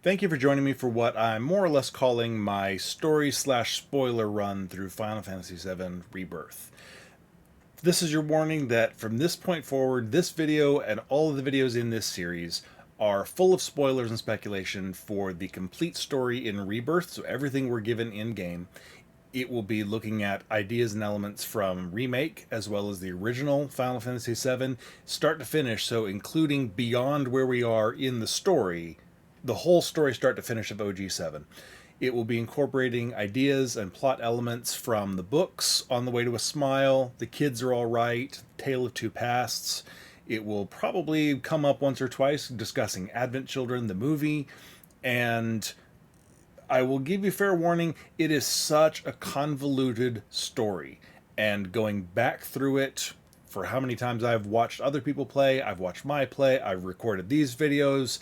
Thank you for joining me for what I'm more or less calling my story/spoiler run through Final Fantasy VII Rebirth. This is your warning that from this point forward, this video and all of the videos in this series are full of spoilers and speculation for the complete story in Rebirth, so everything we're given in-game. It will be looking at ideas and elements from Remake as well as the original Final Fantasy VII, start to finish, so including beyond where we are in the story, the whole story start to finish of OG7. It will be incorporating ideas and plot elements from the books, On the Way to a Smile, The Kids Are All Right, Tale of Two Pasts. It will probably come up once or twice discussing Advent Children, the movie, and I will give you fair warning, it is such a convoluted story. And going back through it, for how many times I've watched other people play, I've watched my play, I've recorded these videos,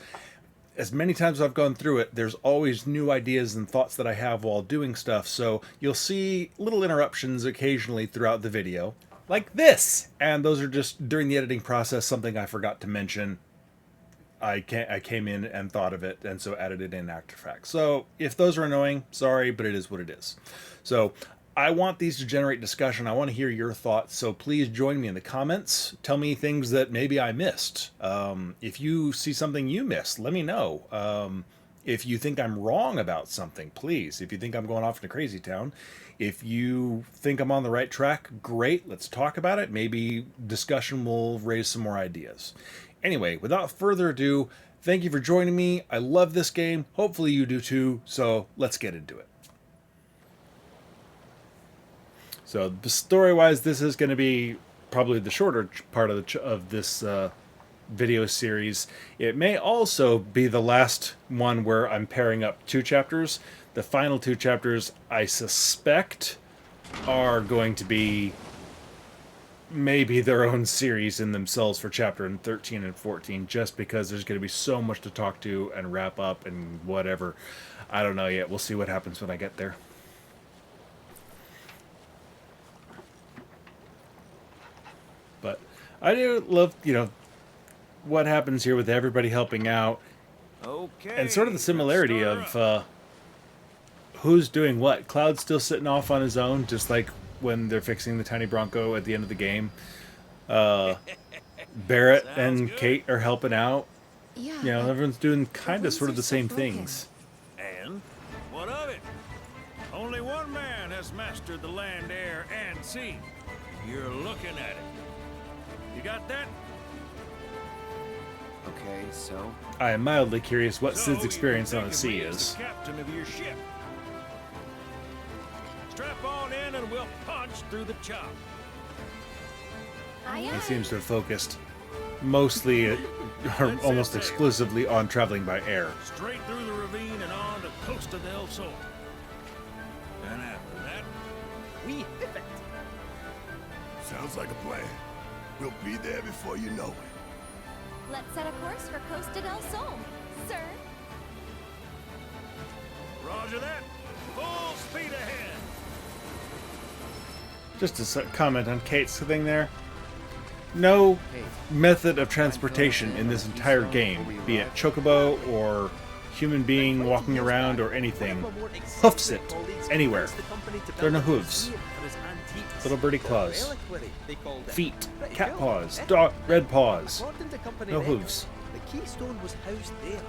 as many times as I've gone through it, there's always new ideas and thoughts that I have while doing stuff, so you'll see little interruptions occasionally throughout the video, like this! And those are just, during the editing process, something I forgot to mention. I came in and thought of it, and so added it in after fact. So, if those are annoying, sorry, but it is what it is. So, I want these to generate discussion. I want to hear your thoughts, so please join me in the comments. Tell me things that maybe I missed. If you see something you missed, let me know. If you think I'm wrong about something, please. If you think I'm going off into crazy town. If you think I'm on the right track, great. Let's talk about it. Maybe discussion will raise some more ideas. Anyway, without further ado, thank you for joining me. I love this game. Hopefully you do too, so let's get into it. So, story-wise, this is going to be probably the shorter part of this video series. It may also be the last one where I'm pairing up two chapters. The final two chapters, I suspect, are going to be maybe their own series in themselves for chapter 13 and 14, just because there's going to be so much to talk to and wrap up and whatever. I don't know yet. We'll see what happens when I get there. But I do love, what happens here with everybody helping out. Okay, and sort of the similarity of who's doing what. Cloud's still sitting off on his own, just like when they're fixing the tiny Bronco at the end of the game. Barrett and Kate are helping out. Yeah, everyone's doing kind of sort of the same things. And what of it? Only one man has mastered the land, air, and sea. You're looking at it. You got that? Okay, so I am mildly curious what Sid's experience on the sea is. is. The captain of your ship. Strap on in and we'll punch through the chop. He seems to have focused mostly, or almost exclusively, on traveling by air. Straight through the ravine and on to Costa del Sol. And after that, we hit it. Sounds like a plan. We'll be there before you know it. Let's set a course for Costa del Sol, sir. Roger that. Full speed ahead. Just a comment on Kate's thing there. No method of transportation in this entire game, be it chocobo or human being walking around or anything, hoofs it anywhere. There are no hooves. Little birdie claws. Feet. Cat paws. Red paws. No hooves. The Keystone was housed there.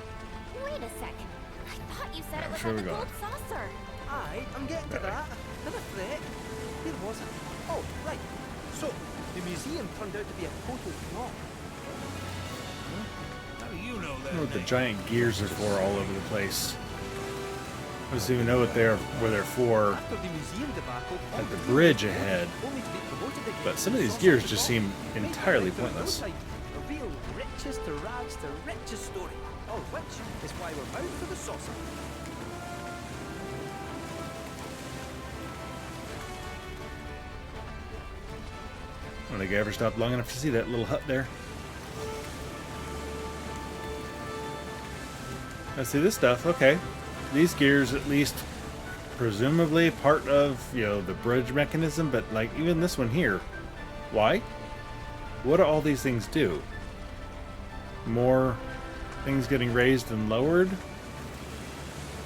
Wait a second. I thought you said it was Sure like we a got gold saucer. Aye, I'm getting to that. Never fret. Where was it? Oh, right. So, the museum turned out to be a total flop. How do you know I that? don't know what the giant gears are for all over the place. I don't even know what where they're for After the museum debacle, at the bridge ahead. only to be promoted again. But some of these gears just seem entirely pointless. A real richest to rags to riches story. All which is why we're bound for the saucer. I don't think I ever stopped long enough to see that little hut there. I see this stuff. Okay. These gears, at least, presumably part of, the bridge mechanism, but, like, even this one here. Why? What do all these things do? More things getting raised and lowered?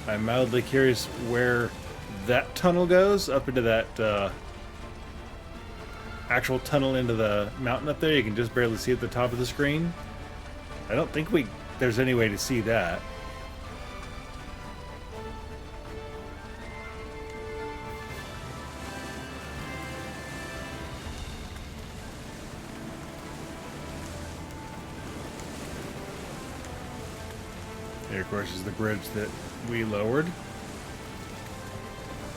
I'm mildly curious where that tunnel goes, up into that actual tunnel into the mountain up there. You can just barely see at the top of the screen. I don't think there's any way to see that. Here, of course, is the bridge that we lowered.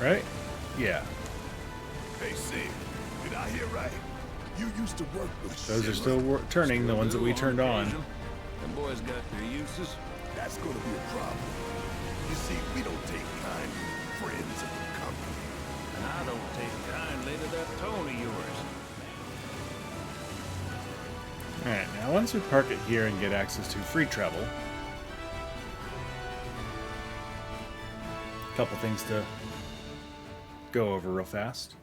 Right? Yeah. Hey, see, did I hear right? You used to work with Those are Schindler. still turning, the ones that we turned on. Them boys got their uses. That's gonna be a problem. You see, we don't take kindly to friends of the company. And I don't take kindly to that tone of yours. Alright, now once we park it here and get access to free travel, a couple things to go over real fast.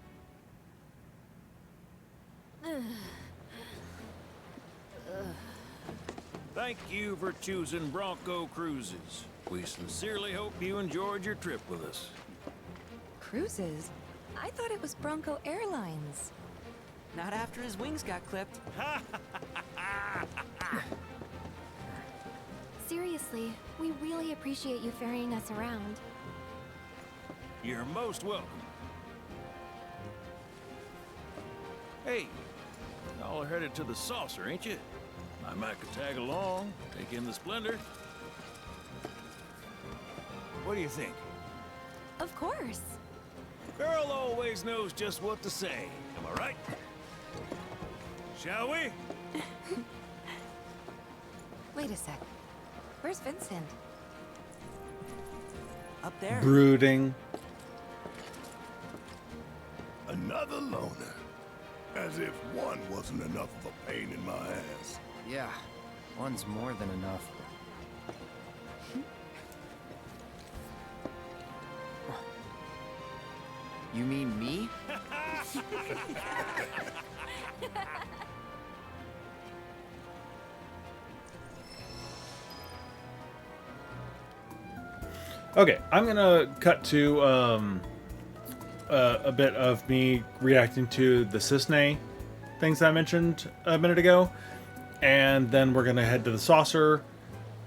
Thank you for choosing Bronco Cruises. We sincerely hope you enjoyed your trip with us. Cruises? I thought it was Bronco Airlines. Not after his wings got clipped. Seriously, we really appreciate you ferrying us around. You're most welcome. Hey, y'all are headed to the saucer, ain't you? I might could tag along, take in the splendor. What do you think? Of course. Girl always knows just what to say. Am I right? Shall we? Wait a sec. Where's Vincent? Up there. Brooding. Another loner. As if one wasn't enough of a pain in my ass. Yeah, one's more than enough. You mean me? Okay, I'm gonna cut to a bit of me reacting to the Cissnei things I mentioned a minute ago, and then we're gonna head to the saucer.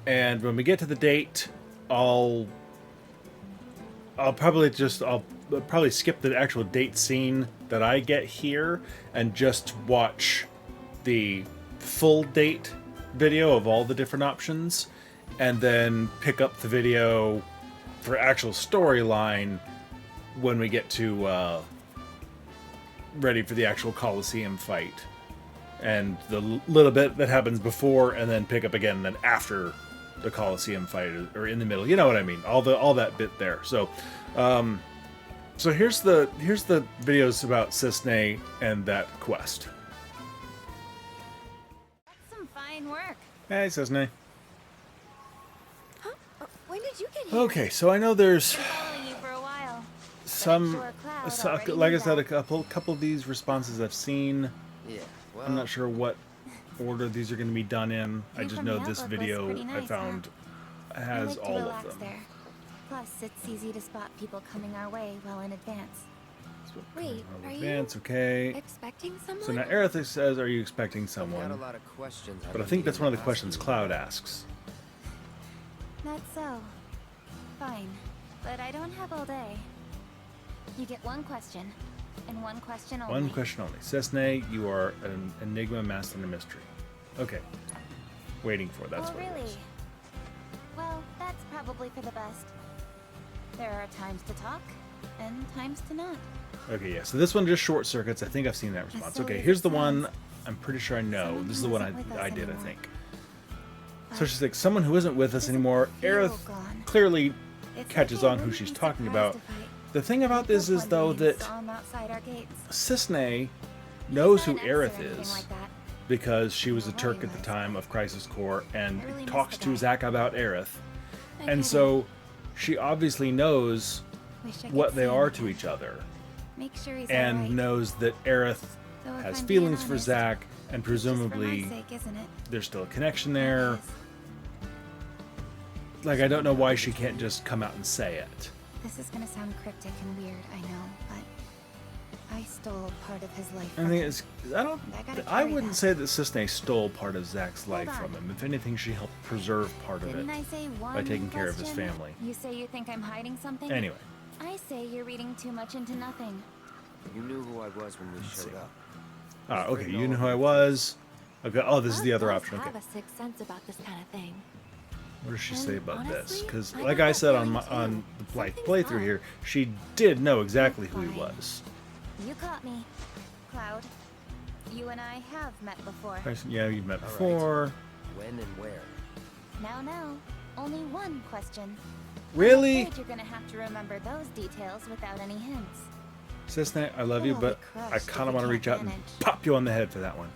And when we get to the date, I'll probably skip the actual date scene that I get here and just watch the full date video of all the different options, and then pick up the video for actual storyline when we get to ready for the actual Coliseum fight, and the little bit that happens before, and then pick up again then after the Coliseum fight, or in the middle. You know what I mean? All that bit there. So, so here's the videos about Cissnei and that quest. That's some fine work. Hey, Cissnei. Huh? When did you get here? Okay, so I know there's Been following you for a while. some, Sure Cloud already like I knew said, a that. couple of these responses I've seen. Yeah, well, I'm not sure what order these are going to be done in. I View just from know the this outlook was video pretty I nice, found I has like to all relax of them. there. Plus, it's easy to spot people coming our way well in advance. Wait, are you Advance, okay. expecting someone? So now Aerith says, "Are you expecting I've got a someone?" lot of questions. I've But I been think that's one of the meaning to questions ask you. Cloud asks. Not so. Fine. But I don't have all day. You get one question. And one question only. One question only. Cissnei, you are an enigma master in a mystery. Okay. Waiting for, that's oh, what it really? is. Well, that's probably for the best. There are times to talk, and times to not. Okay, yeah. So this one just short circuits. I think I've seen that response. silly Okay, as here's it the one sounds, I'm pretty sure I know. someone This is who the one isn't with us I did, I anymore. think. So she's like, someone who isn't with us Doesn't anymore. feel Aerith gone. clearly It's catches like I on who wouldn't she's be talking surprised about. if The thing about I this woke is, one though, day and that saw him outside our gates. Cissnei knows He's who not an ex or Aerith anything is like that. because she was a Well, Turk he at the was. time of Crisis Core and I really miss talks the to guy. Zack about Aerith. I And get so she obviously knows Wish I could what they see him are again. to each other, Make sure he's and alright. knows that Aerith Though if has I'm being feelings for honest, Zack, and it's just for my presumably sake, isn't it? there's still a connection there. It is. Like, I don't know why she can't just come out and say it. This is gonna sound cryptic and weird, I know, but I stole part of his life. I from think him. it's. I carry wouldn't that. say that Cissnei stole part of Zack's life on. from him. If anything, she helped preserve part of it Didn't I say one by taking care of his question? family. You say you think I'm hiding something? Anyway, I say you're reading too much into nothing. You knew who I was when we showed up. okay, you know who I was. Okay, oh, this is the other option. Okay, have a sixth sense about this kind of thing. what does she And say about this? honestly, Because, I like got I that said on feeling my too. on the Something's playthrough up. here, she did know exactly who he Fine. was. You caught me, Cloud. You and I have met before. Yeah, you've met All right. before. When and where? Now, only one question. Really? I'm afraid you're gonna have to remember those details without any hints. Cissnei, I love you, I'll but be I crushed kind if of we want to can't reach out and manage. pop you on the head for that one.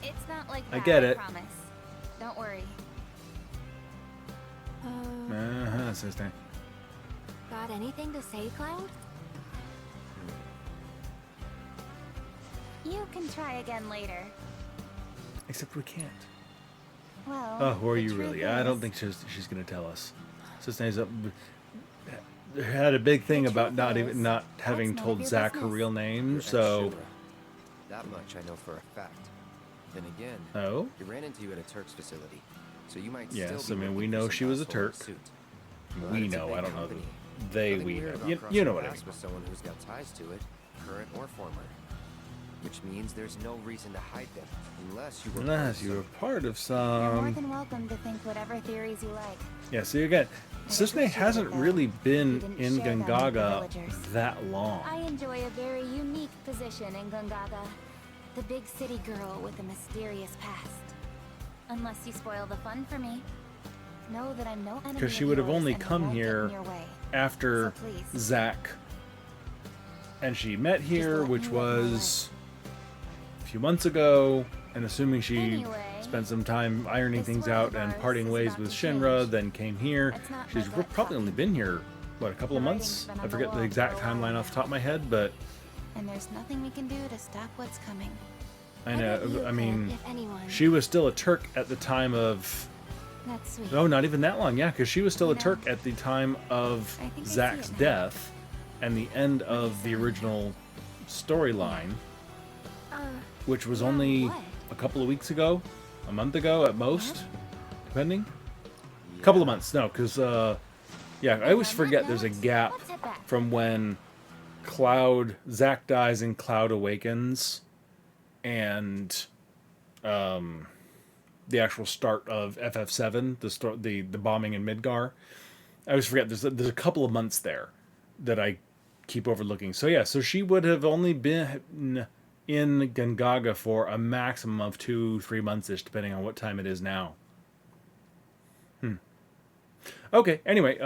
It's not like I that, get it. promise. Don't worry. Cissnei. Got anything to say, Cloud? You can try again later. Except we can't. Well, Oh, who are the you truth really? I don't is- think she's going to tell us. Cissnei's up. Had a big thing The about truth not is, even not that's having none of told your Zack her business. real name. Your So, ex-Shivra. That much I know for a fact. Then again, oh, we ran into you at a Turk's facility, so you might yes. still I be mean, we working for know some she was a asshole in Turk. suit. But We it's a know. big I don't know. company. They, Nothing we weird know. about You crossing know what I mean. paths with someone who's got ties to it, current or former. Which means there's no reason to hide them, unless you were. part of Unless you were some- part of You're more some. than welcome to think whatever theories you like. Yeah. See again, Cissnei appreciate hasn't it, though. really You been didn't in share them with the Gungaga villagers. that long. I enjoy a very unique position in Gungaga. The big city girl with a mysterious past. Unless you spoil the fun for me. Know that I'm no enemy Because she of would have yours only and I come won't get in here your way. after So please. Zack and she met here, let which me live my was a few months ago, and assuming she Anyway, spent some time ironing this things world out of and ours parting is ways about with to Shinra, change. then came here. That's not She's my gut probably talking. only been here, what, a couple of The months? writing's been on I the forget the wall exact for a while timeline off now. the top of my head, but And there's nothing we can do to stop what's coming. I bet you know. I could, mean, if anyone. she was still a Turk at the time of. That's sweet. No, not even that long. Yeah, because she was still a No. Turk at the time of I think I see Zack's it now. death and the end of the original storyline, which was yeah, only what? a couple of weeks ago, a month ago at most, depending. A couple of months, no, because yeah, I always On that forget there's a note, gap let's head back. from when Zack dies and Cloud awakens, and the actual start of FF7, the bombing in Midgar. I always forget there's a couple of months there that I keep overlooking. So yeah, so she would have only been in Gungaga for a maximum of 2-3 months ish, depending on what time it is now. Okay, anyway,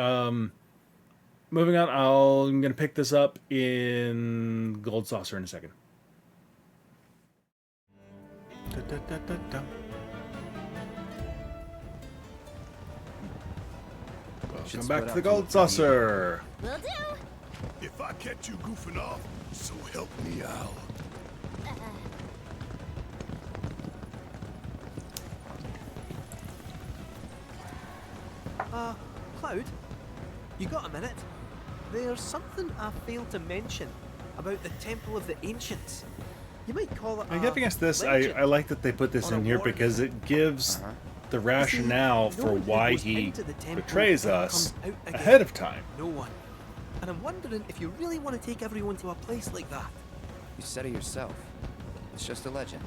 moving on. I'm gonna pick this up in Gold Saucer in a second. Should Come split back to up the to Gold look for the- Saucer. Will do. If I catch you goofing off, so help me out. Cloud, you got a minute? There's something I failed to mention about the Temple of the Ancients. You might call it I guess this, legend. I like that they put this Or a in here warning. because it gives Uh-huh. the You see, rationale no for one who why goes he into the temple betrays ever us comes out again. ahead of time. No one. And I'm wondering if you really want to take everyone to a place like that. You said it yourself. It's just a legend.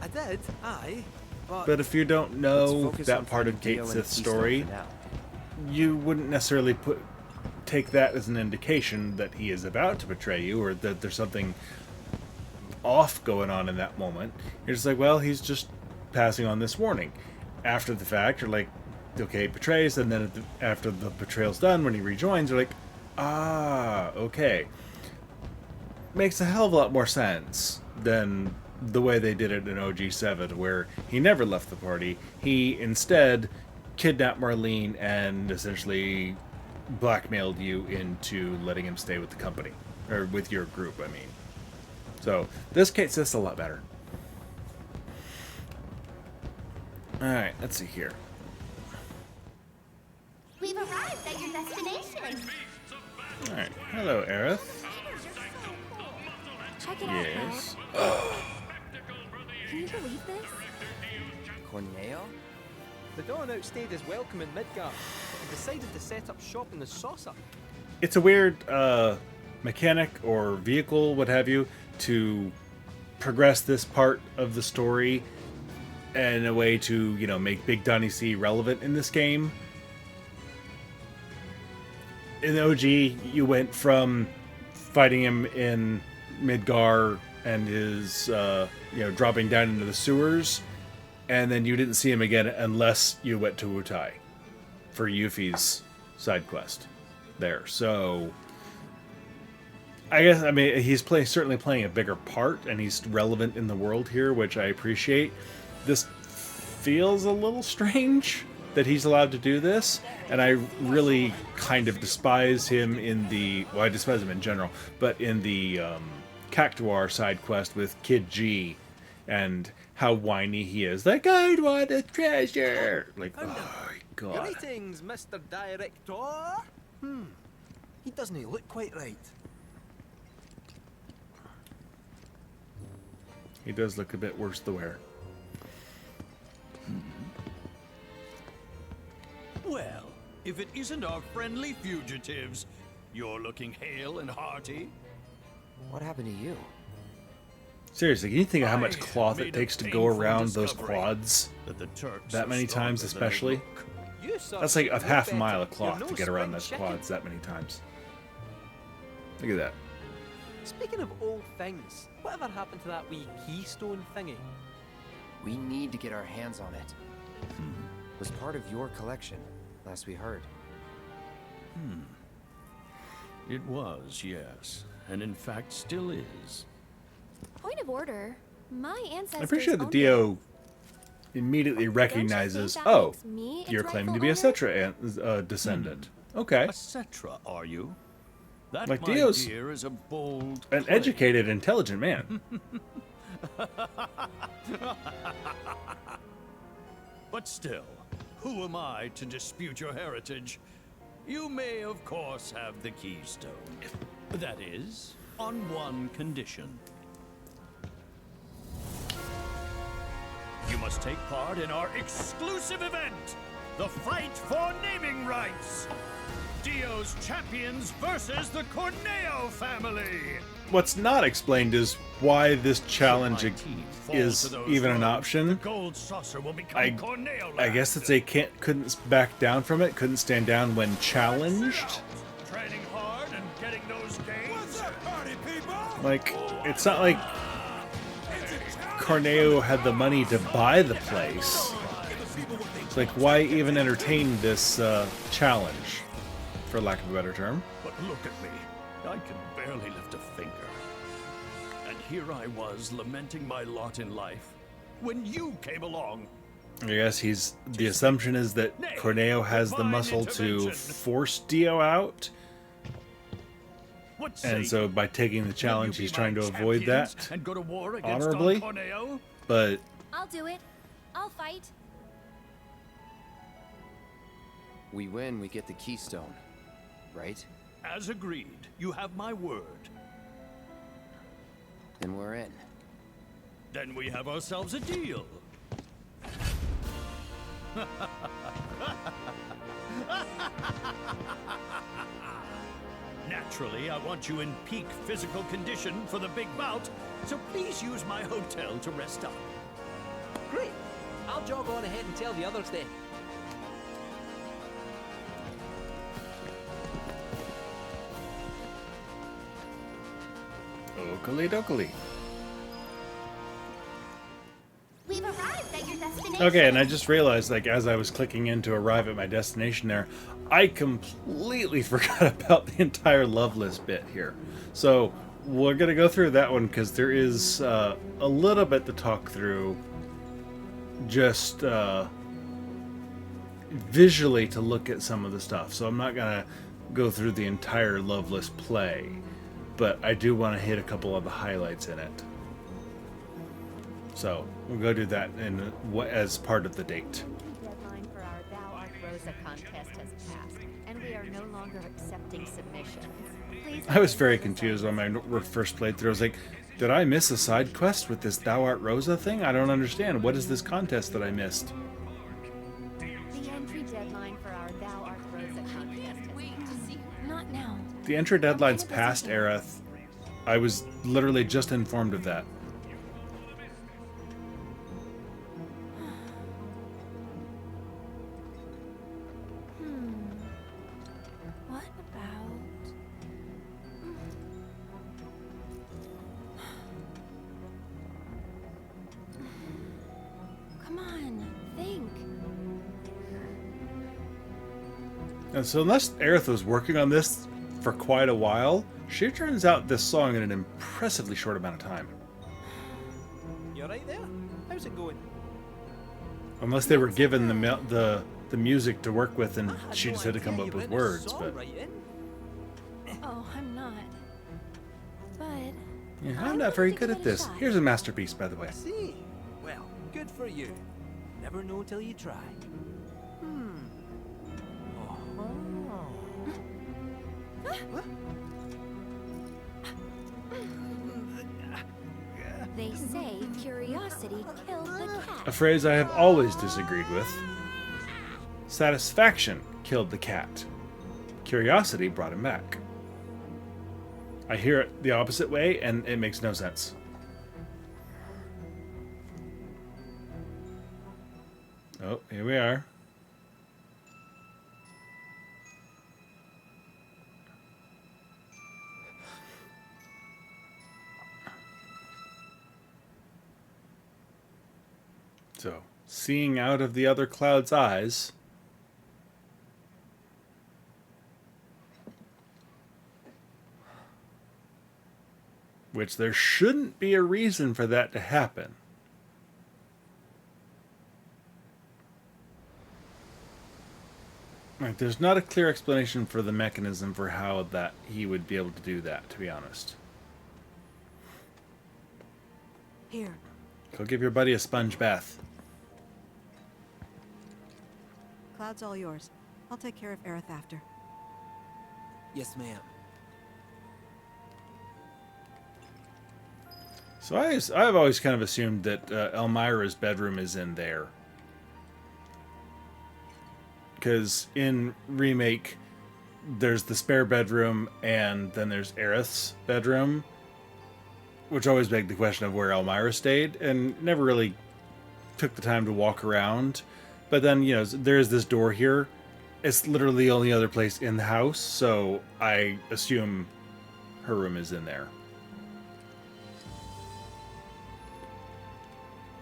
I did, aye. But if you don't Let's know focus that on part of finding Kate Theo and Sith's Keystone story, for now. you wouldn't necessarily take that as an indication that he is about to betray you or that there's something off going on in that moment. You're just like, well, he's just passing on this warning. After the fact, you're like, okay, betrays, and then after the betrayal's done, when he rejoins, you're like, ah, okay. Makes a hell of a lot more sense than the way they did it in OG7, where he never left the party. He instead kidnapped Marlene and essentially blackmailed you into letting him stay with the company. Or with your group, I mean. So, this case is a lot better. Alright, let's see here. arrived at your destination. Alright. Hello, Aerith. Check it out, Yes. Can you believe this? Corneo? The Dawn outstayed his welcome in Midgard and decided to set up shop in the Saucer. It's a weird mechanic or vehicle, what have you, to progress this part of the story in a way to, you know, make Big Donny C relevant in this game. In the OG, you went from fighting him in Midgar and his, you know, dropping down into the sewers, and then you didn't see him again unless you went to Wutai for Yuffie's side quest there. So I guess, I mean, he's certainly playing a bigger part, and he's relevant in the world here, which I appreciate. This feels a little strange that he's allowed to do this, and I really kind of despise him in the, well, I despise him in general, but in the Cactuar side quest with Kid G, and how whiny he is. Like, I want a treasure! Like, oh my god. Greetings, Mr. Director. He doesn't look quite right. He does look a bit worse the wear. Well, if it isn't our friendly fugitives, you're looking hale and hearty. What happened to you? Seriously, can you think of how much I cloth it made a takes to go painful around those discovery quads? That the Turks That are many times, stronger than they especially? look. You, sir, That's like a know half a better. mile of You're cloth no to get around spring those chicken. quads that many times. Look at that. Speaking of old things, whatever happened to that wee Keystone thingy? We need to get our hands on it. Was part of your collection, last we heard. It was, yes. And in fact still is. Point of order. My ancestors. I'm pretty sure the owned Dio immediately recognizes, that oh, makes me its you're claiming to rightful be a owner? Cetra descendant. Okay. A Cetra, are you? That, Like my Dio's dear, is a bold An claim. educated, intelligent man. But still, who am I to dispute your heritage? You may, of course, have the Keystone. That is, on one condition. You must take part in our exclusive event, the fight for naming rights. Dio's champions versus the Corneo family. What's not explained is why this challenge My team falls is to those even an foes. option. The gold saucer will become Corneo I guess that they couldn't back down from it, couldn't stand down when challenged. Training hard and getting those gains. What's up, party people? Like, it's not like Corneo had the money to buy the place. It's like, why even entertain this challenge, for lack of a better term? But look at me. I can barely lift a finger. And here I was lamenting my lot in life when you came along. I guess the assumption is that Corneo has the muscle to force Dio out, What and say so you? by taking the Will challenge, you he's be trying my to avoid champions that and go to war against honorably. Don Corneo? But I'll do it. I'll fight. We win, we get the Keystone, right? As agreed, you have my word. Then we're in. Then we have ourselves a deal. Naturally, I want you in peak physical condition for the big bout, so please use my hotel to rest up. Great. I'll jog on ahead and tell the others then. okily dokily. We've arrived at your destination. Okay, and I just realized, like, as I was clicking in to arrive at my destination there, I completely forgot about the entire Loveless bit here. So, we're going to go through that one, because there is a little bit to talk through, just visually to look at some of the stuff. So I'm not going to go through the entire Loveless play, but I do want to hit a couple of the highlights in it. So we'll go do that as part of the date. Deadline for our Thou Art Rose Rosa contest has passed, and we are no longer accepting submissions. Please I was very confused when my first playthrough. I was like, did I miss a side quest with this Thou Art Rosa thing? I don't understand. What is this contest that I missed? The entry deadline for our Thou Art Rosa contest has passed. Not now. The entry deadline's past, Aerith. I was literally just informed of that. What about... Come on, think. And so unless Aerith was working on this for quite a while, she turns out this song in an impressively short amount of time. You alright there? How's it going? Unless they were given the music to work with and I had she no just had to come idea up you with were into words, but songwriting. Oh, I'm not. But... yeah, I I'm not wanted very to good give at it a this. shot. Here's a masterpiece, by the way. I see. Well, good for you. Never know till you try. What? They say curiosity killed the cat. A phrase I have always disagreed with. Satisfaction killed the cat. Curiosity brought him back. I hear it the opposite way, and it makes no sense. Oh, here we are. So, seeing out of the other cloud's eyes, which there shouldn't be a reason for that to happen. Like, there's not a clear explanation for the mechanism for how that he would be able to do that, to be honest. Here. Go give your buddy a sponge bath. Cloud's all yours. I'll take care of Aerith after. Yes, ma'am. So I've always kind of assumed that Elmyra's bedroom is in there. Because in Remake, there's the spare bedroom, and then there's Aerith's bedroom, which always begged the question of where Elmyra stayed, and never really took the time to walk around. But then, you know, there's this door here. It's literally the only other place in the house, so I assume her room is in there.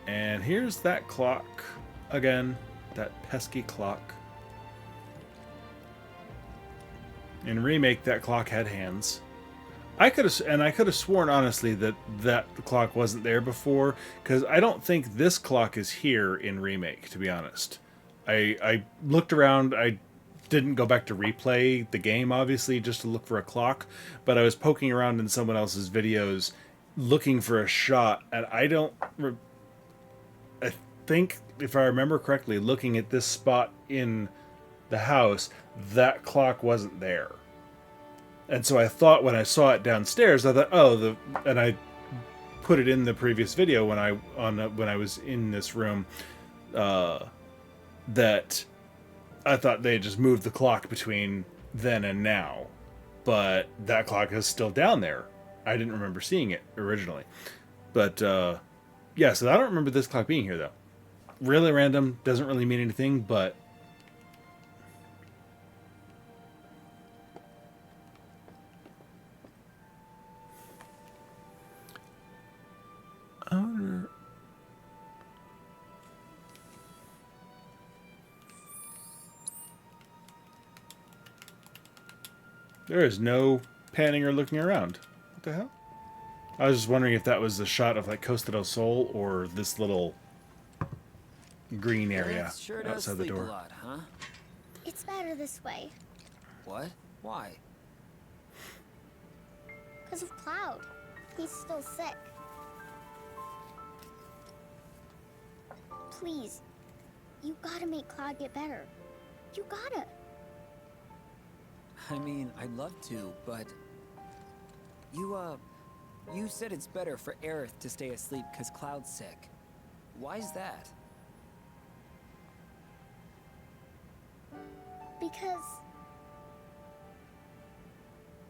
And here's that clock again, that pesky clock. In Remake, that clock had hands. I could have sworn honestly that the clock wasn't there before, because I don't think this clock is here in Remake, to be honest. I looked around. I didn't go back to replay the game, obviously, just to look for a clock, but I was poking around in someone else's videos looking for a shot, and I think, if I remember correctly, looking at this spot in the house, that clock wasn't there. And so I thought when I saw it downstairs, I thought, oh, and I put it in the previous video when I was in this room, that I thought they just moved the clock between then and now, but that clock is still down there. I didn't remember seeing it originally, but yeah. So I don't remember this clock being here though. Really random, doesn't really mean anything, but. There is no panning or looking around. What the hell? I was just wondering if that was a shot of like Costa del Sol or this little green area Sure does outside the sleep door. a lot, huh? It's better this way. What? Why? Because of Cloud. He's still sick. Please, you gotta make Cloud get better. You gotta. I mean, I'd love to, but... You said it's better for Aerith to stay asleep because Cloud's sick. Why's that? Because...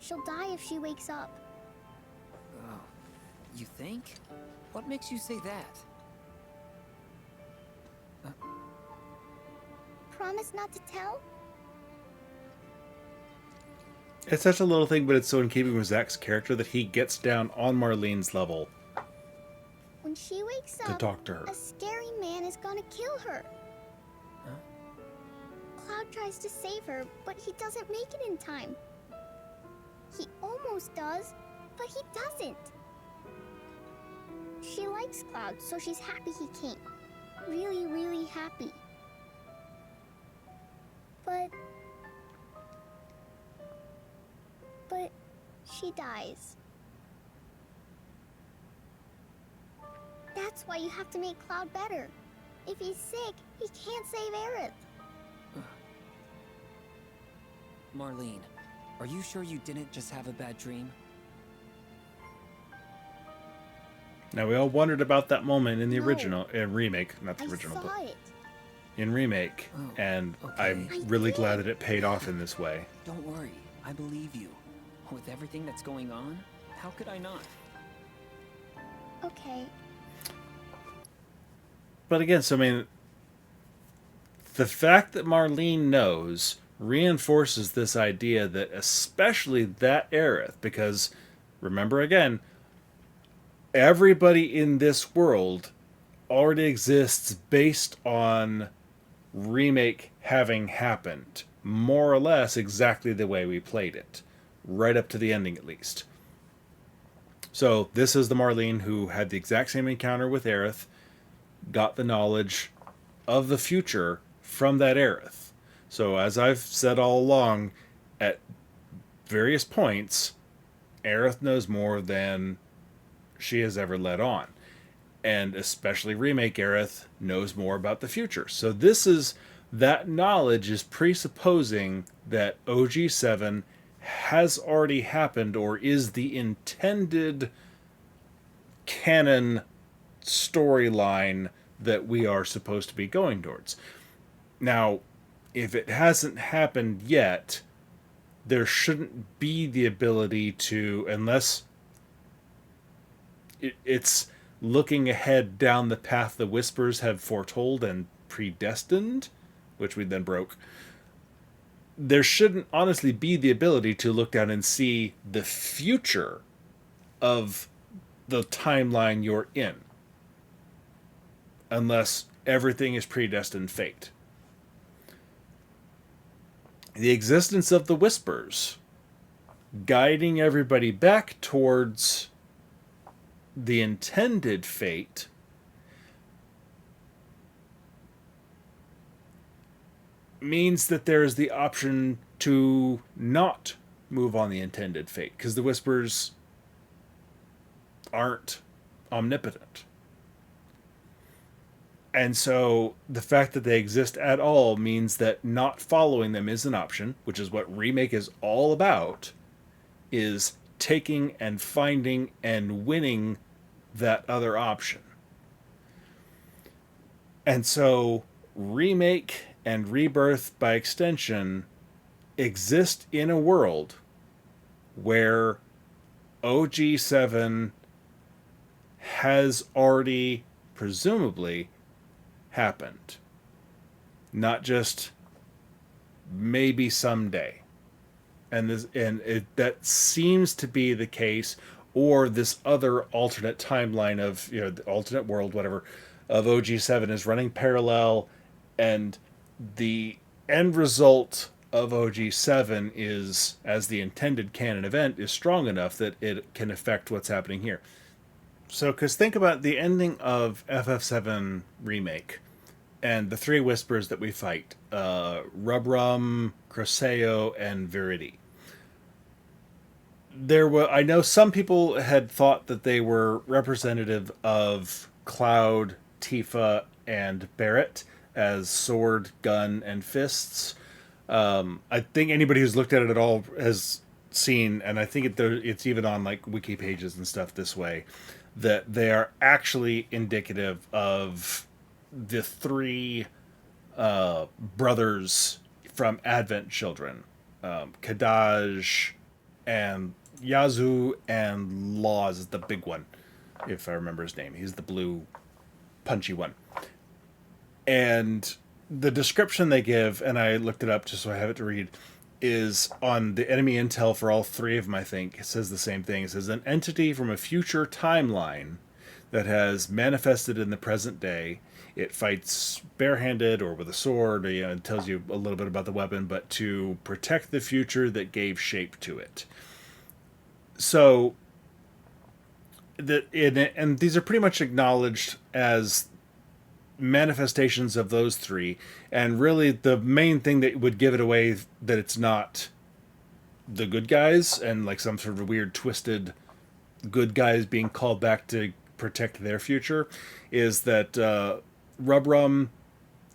she'll die if she wakes up. Oh, you think? What makes you say that? Promise not to tell? It's such a little thing, but it's so in keeping with Zack's character that he gets down on Marlene's level When she wakes to up, talk to her. a scary man is gonna kill her. Huh? Cloud tries to save her, but he doesn't make it in time. He almost does, but he doesn't. She likes Cloud, so she's happy he came. Really, really happy. But she dies. That's why you have to make Cloud better. If he's sick, he can't save Aerith. Marlene, are you sure you didn't just have a bad dream? Now, we all wondered about that moment in the No. original, in remake, not the I original, saw but it. in remake, Oh, and okay. I'm I really did. glad that it paid off in this way. Don't worry, I believe you. With everything that's going on, how could I not? Okay. But again, so I mean, the fact that Marlene knows reinforces this idea that especially that Aerith, because remember again, everybody in this world already exists based on remake having happened, more or less exactly the way we played it, right up to the ending at least. So this is the Marlene who had the exact same encounter with Aerith, got the knowledge of the future from that Aerith. So as I've said all along, at various points, Aerith knows more than she has ever let on. And especially remake Aerith knows more about the future. So that knowledge is presupposing that OG7 has already happened or is the intended canon storyline that we are supposed to be going towards. Now, if it hasn't happened yet, there shouldn't be the ability to, unless it's looking ahead down the path the Whispers have foretold and predestined, which we then broke. There shouldn't honestly be the ability to look down and see the future of the timeline you're in, unless everything is predestined fate. The existence of the Whispers guiding everybody back towards the intended fate means that there is the option to not move on the intended fate, because the Whispers aren't omnipotent. And so the fact that they exist at all means that not following them is an option, which is what remake is all about, is taking and finding and winning that other option. And so remake and rebirth by extension exist in a world where OG7 has already presumably happened, not just maybe someday. That seems to be the case, or this other alternate timeline of, the alternate world, whatever, of OG7 is running parallel, and the end result of OG7 is, as the intended canon event, is strong enough that it can affect what's happening here. So, because think about the ending of FF7 Remake and the three Whispers that we fight, Rubrum, Croseo, and Viridi. I know some people had thought that they were representative of Cloud, Tifa, and Barrett as sword, gun, and fists. I think anybody who's looked at it at all has seen, and I think it's even on like wiki pages and stuff this way, that they are actually indicative of the three brothers from Advent Children, Kadaj and Yazoo, and Laws is the big one, if I remember his name. He's the blue punchy one. And the description they give, and I looked it up just so I have it to read, is on the enemy intel for all three of them, I think. It says the same thing. It says, an entity from a future timeline that has manifested in the present day. It fights barehanded or with a sword. It tells you a little bit about the weapon, but to protect the future that gave shape to it. So, and these are pretty much acknowledged as manifestations of those three, and really the main thing that would give it away that it's not the good guys and like some sort of weird twisted good guys being called back to protect their future is that Rubrum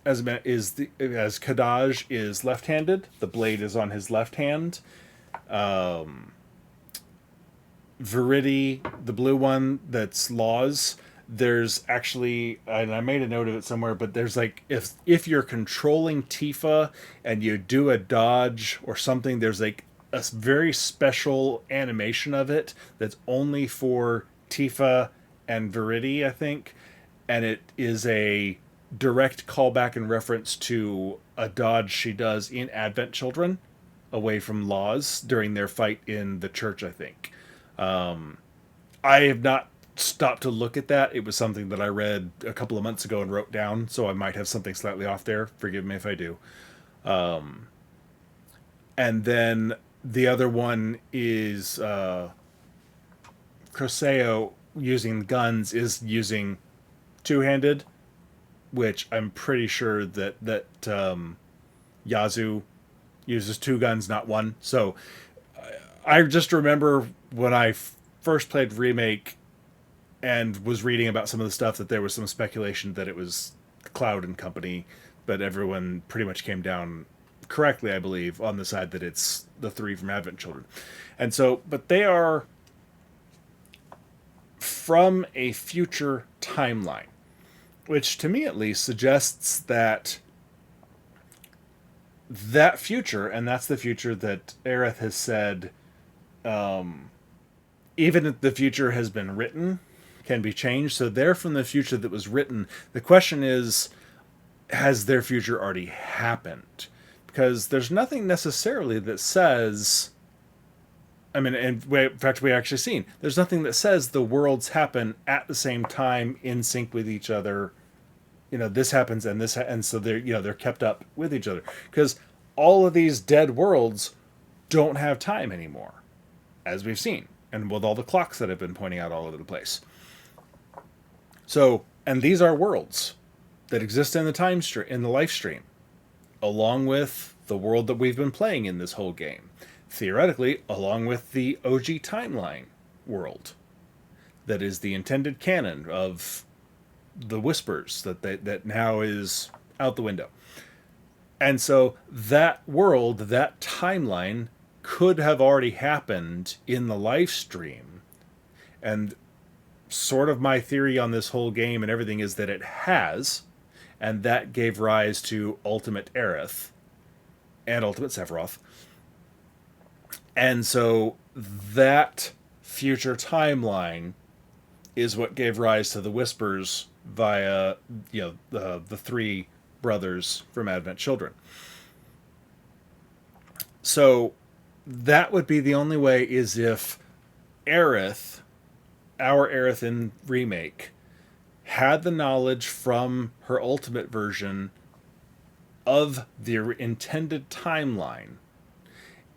as Kadaj is left-handed. The blade is on his left hand. Viridi, the blue one that's Laws, there's actually, and I made a note of it somewhere, but there's like, if you're controlling Tifa and you do a dodge or something, there's like a very special animation of it that's only for Tifa and Viridi, I think. And it is a direct callback and reference to a dodge she does in Advent Children away from Laws during their fight in the church, I think. I have not stopped to look at that. It was something that I read a couple of months ago and wrote down, so I might have something slightly off there. Forgive me if I do. And then the other one is Croseo using guns is using two-handed, which I'm pretty sure that Yazoo uses two guns, not one. So I just remember when I first played Remake and was reading about some of the stuff that there was some speculation that it was Cloud and company, but everyone pretty much came down correctly, I believe, on the side that it's the three from Advent Children. And so, but they are from a future timeline, which to me at least suggests that that future, and that's the future that Aerith has said, even if the future has been written, can be changed. So they're from the future that was written. The question is, has their future already happened? Because there's nothing necessarily that says, I mean, in fact, we actually seen, there's nothing that says the worlds happen at the same time in sync with each other. You know, this happens and this, and so they're kept up with each other. Because all of these dead worlds don't have time anymore, as we've seen, and with all the clocks that have been pointing out all over the place. So, and these are worlds that exist in the time stream, in the life stream, along with the world that we've been playing in this whole game. Theoretically, along with the OG timeline world, that is the intended canon of the Whispers that now is out the window. And so that world, that timeline, could have already happened in the live stream. And sort of my theory on this whole game and everything is that it has, and that gave rise to Ultimate Aerith and Ultimate Sephiroth. And so that future timeline is what gave rise to the Whispers via, the three brothers from Advent Children. So that would be the only way, is if Aerith, our Aerith in Remake, had the knowledge from her Ultimate version of the intended timeline,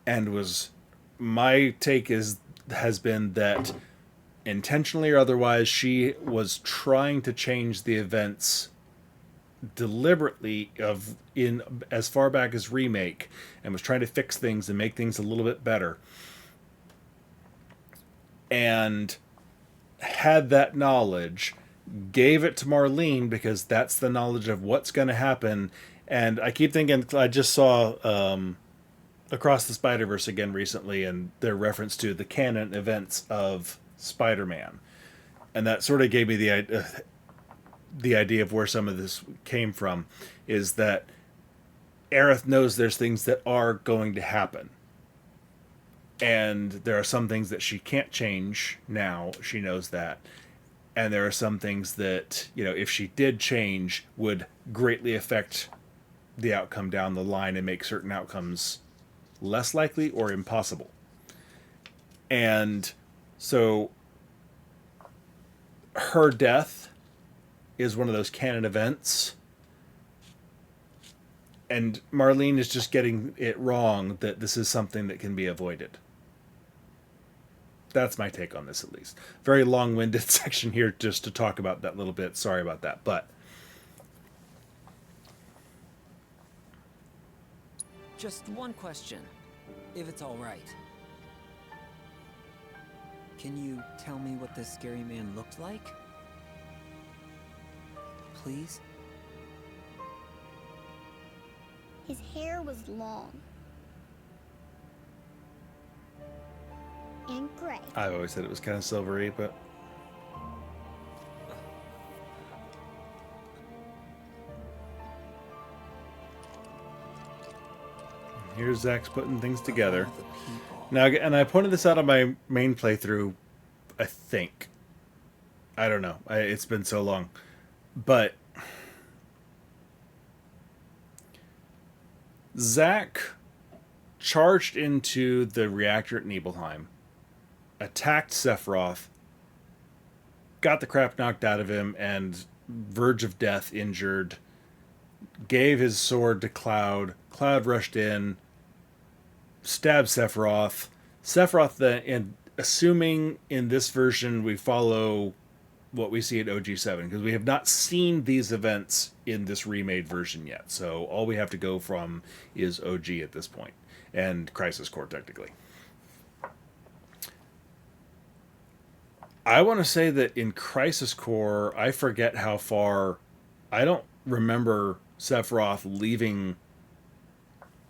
and was, my take has been that intentionally or otherwise she was trying to change the events deliberately in as far back as Remake, and was trying to fix things and make things a little bit better, and had that knowledge, gave it to Marlene because that's the knowledge of what's going to happen, And I keep thinking, I just saw Across the Spider-Verse again recently, and their reference to the canon events of Spider-Man. And that sort of gave me the idea of where some of this came from, is that Aerith knows there's things that are going to happen. And there are some things that she can't change now. She knows that. And there are some things that, you know, if she did change, would greatly affect the outcome down the line and make certain outcomes less likely or impossible. And so her death is one of those canon events. And Marlene is just getting it wrong that this is something that can be avoided. That's my take on this, at least. Very long-winded section here just to talk about that little bit. Sorry about that, but... Just one question, if it's all right. Can you tell me what this scary man looked like? Please? His hair was long. And gray. I've always said it was kind of silvery, but... Here's Zack's putting things together. Now, and I pointed this out on my main playthrough, I think. I don't know. It's been so long. But... Zack charged into the reactor at Nibelheim, attacked Sephiroth, got the crap knocked out of him, and verge of death, injured, gave his sword to Cloud. Cloud rushed in, stabbed Sephiroth. Sephiroth, then, and assuming in this version we follow what we see at OG7, because we have not seen these events in this remade version yet. So all we have to go from is OG at this point, and Crisis Core technically. I want to say that in Crisis Core, I forget how far... I don't remember Sephiroth leaving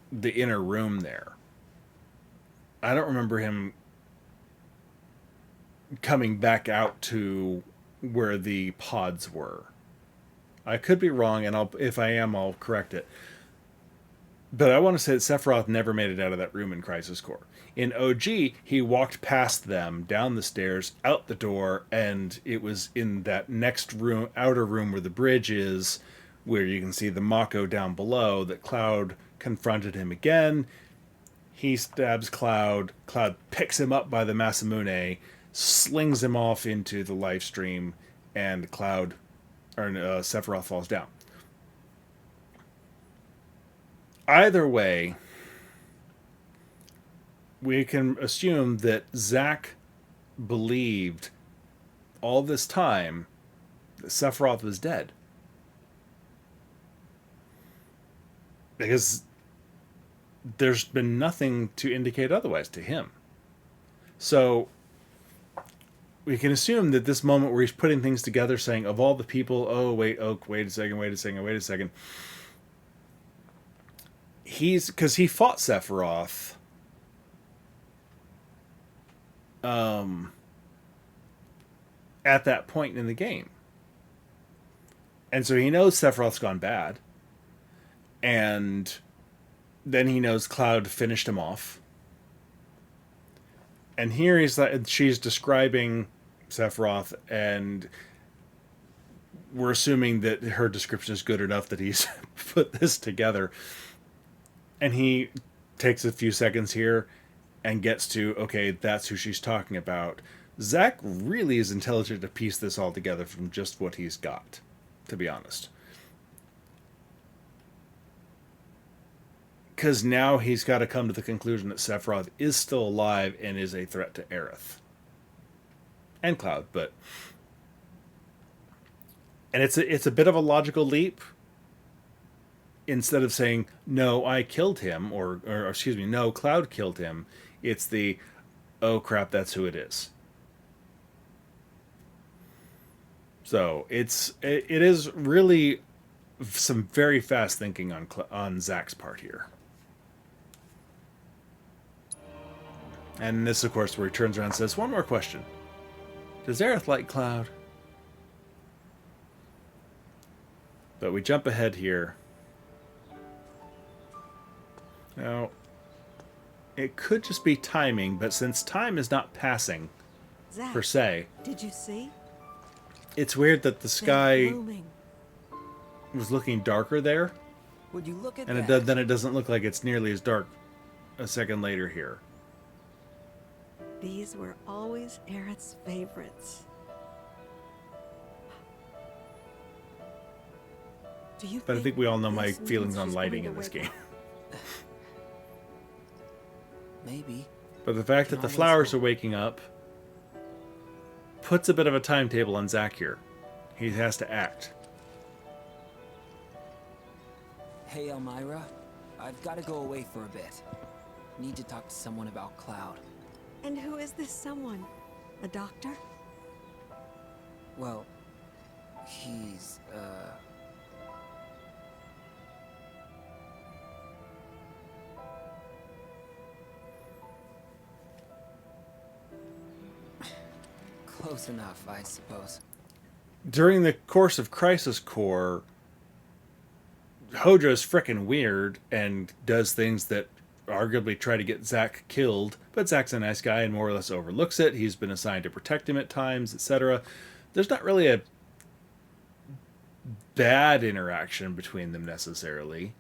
the inner room there. I don't remember him coming back out to where the pods were. I could be wrong, and if I am, I'll correct it. But I want to say that Sephiroth never made it out of that room in Crisis Core. In OG, he walked past them, down the stairs, out the door, and it was in that next room, outer room where the bridge is, where you can see the Mako down below, that Cloud confronted him again. He stabs Cloud. Cloud picks him up by the Masamune, slings him off into the live stream, and Sephiroth falls down. Either way, we can assume that Zack believed all this time that Sephiroth was dead. Because there's been nothing to indicate otherwise to him. So we can assume that this moment where he's putting things together, saying, of all the people, wait a second. Because he fought Sephiroth at that point in the game. And so he knows Sephiroth's gone bad. And then he knows Cloud finished him off. And here she's describing Sephiroth, and we're assuming that her description is good enough that he's put this together. And he takes a few seconds here and gets to, okay, that's who she's talking about. Zack really is intelligent to piece this all together from just what he's got, to be honest. Because now he's got to come to the conclusion that Sephiroth is still alive and is a threat to Aerith. And Cloud, but... And it's a bit of a logical leap. Instead of saying, no, I killed him, or excuse me, no, Cloud killed him, it's the, oh crap, that's who it is. So it is really some very fast thinking on Zack's part here. And this, of course, where he turns around and says, one more question. Does Aerith like Cloud? But we jump ahead here. Now, it could just be timing, but since time is not passing, Zack, per se, did you see? it's weird that the sky blooming. was looking darker there, Would you look at and that? then it doesn't look like it's nearly as dark a second later here. These were always Aerith's favorites. Do you But I think we all know my this means feelings on she's lighting going in to this wake game. up? Maybe. But the fact that Can the always flowers are hope. waking up puts a bit of a timetable on Zack here. He has to act. Hey, Elmyra. I've got to go away for a bit. Need to talk to someone about Cloud. And who is this someone? A doctor? Well, he's, close enough, I suppose. During the course of Crisis Core, Hojo's frickin' weird and does things that arguably try to get Zack killed, but Zack's a nice guy and more or less overlooks it. He's been assigned to protect him at times, etc. There's not really a bad interaction between them necessarily.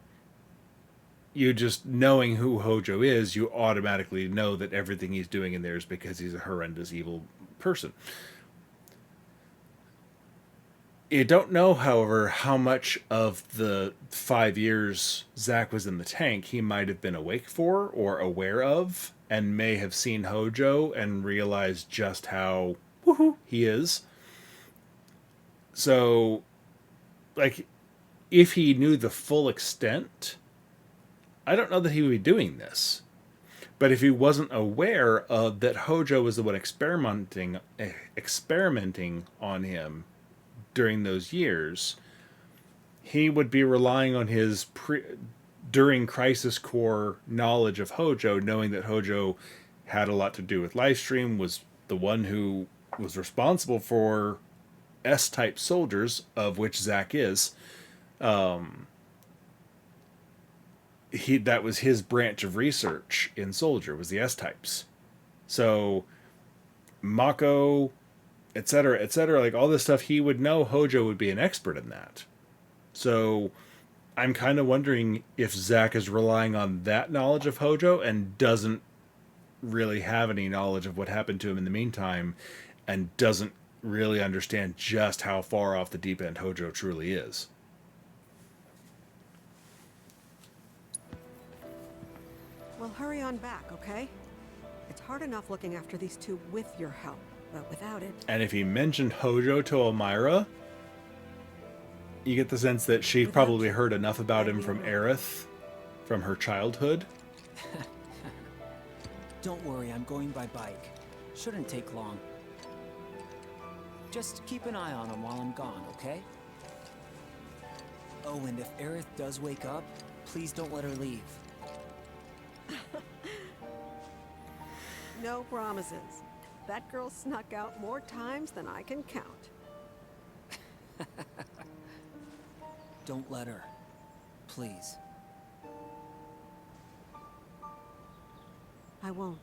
You just, knowing who Hojo is, you automatically know that everything he's doing in there is because he's a horrendous evil person. You don't know, however, how much of the 5 years Zack was in the tank he might have been awake for or aware of, and may have seen Hojo and realized just how woohoo he is. So, like, if he knew the full extent, I don't know that he would be doing this. But if he wasn't aware of that Hojo was the one experimenting on him during those years, he would be relying on his during Crisis Core knowledge of Hojo, knowing that Hojo had a lot to do with Livestream, was the one who was responsible for S-type soldiers, of which Zack is. That was his branch of research in Soldier, was the S-types. So Mako, etc., like all this stuff, he would know Hojo would be an expert in that. So I'm kind of wondering if Zack is relying on that knowledge of Hojo and doesn't really have any knowledge of what happened to him in the meantime, and doesn't really understand just how far off the deep end Hojo truly is. Well, hurry on back, okay? It's hard enough looking after these two with your help, but without it... And if he mentioned Hojo to Elmyra, you get the sense that she probably heard enough about him from Aerith, from her childhood. Don't worry, I'm going by bike. Shouldn't take long. Just keep an eye on him while I'm gone, okay? Oh, and if Aerith does wake up, please don't let her leave. No promises. That girl snuck out more times than I can count. Don't let her. Please. I won't.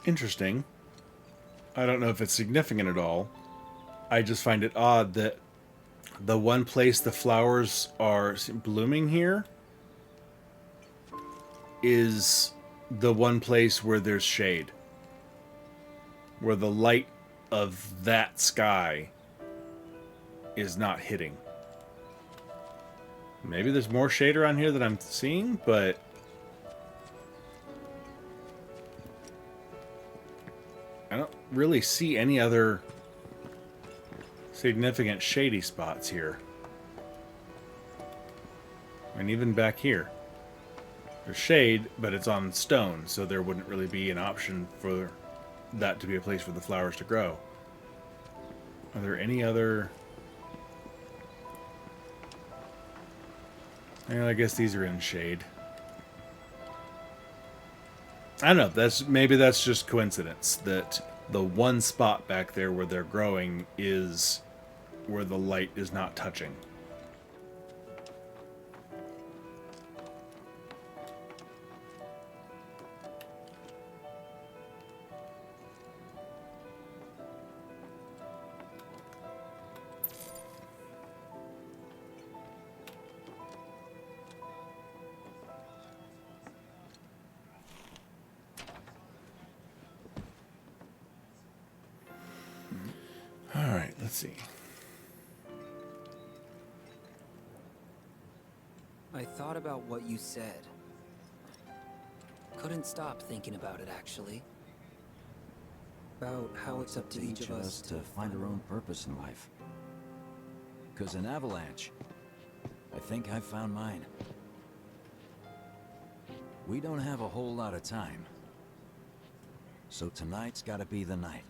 Interesting. I don't know if it's significant at all. I just find it odd that the one place the flowers are blooming here is the one place where there's shade. Where the light of that sky is not hitting. Maybe there's more shade around here that I'm seeing, but I don't really see any other significant shady spots here. And even back here. There's shade, but it's on stone, so there wouldn't really be an option for that to be a place for the flowers to grow. Are there any other... I guess these are in shade. I don't know, maybe that's just coincidence that the one spot back there where they're growing is where the light is not touching. Alright, let's see. I thought about what you said. Couldn't stop thinking about it, actually. About how it's up to each of us to find our own purpose in life. Because in Avalanche, I think I found mine. We don't have a whole lot of time. So tonight's gotta be the night.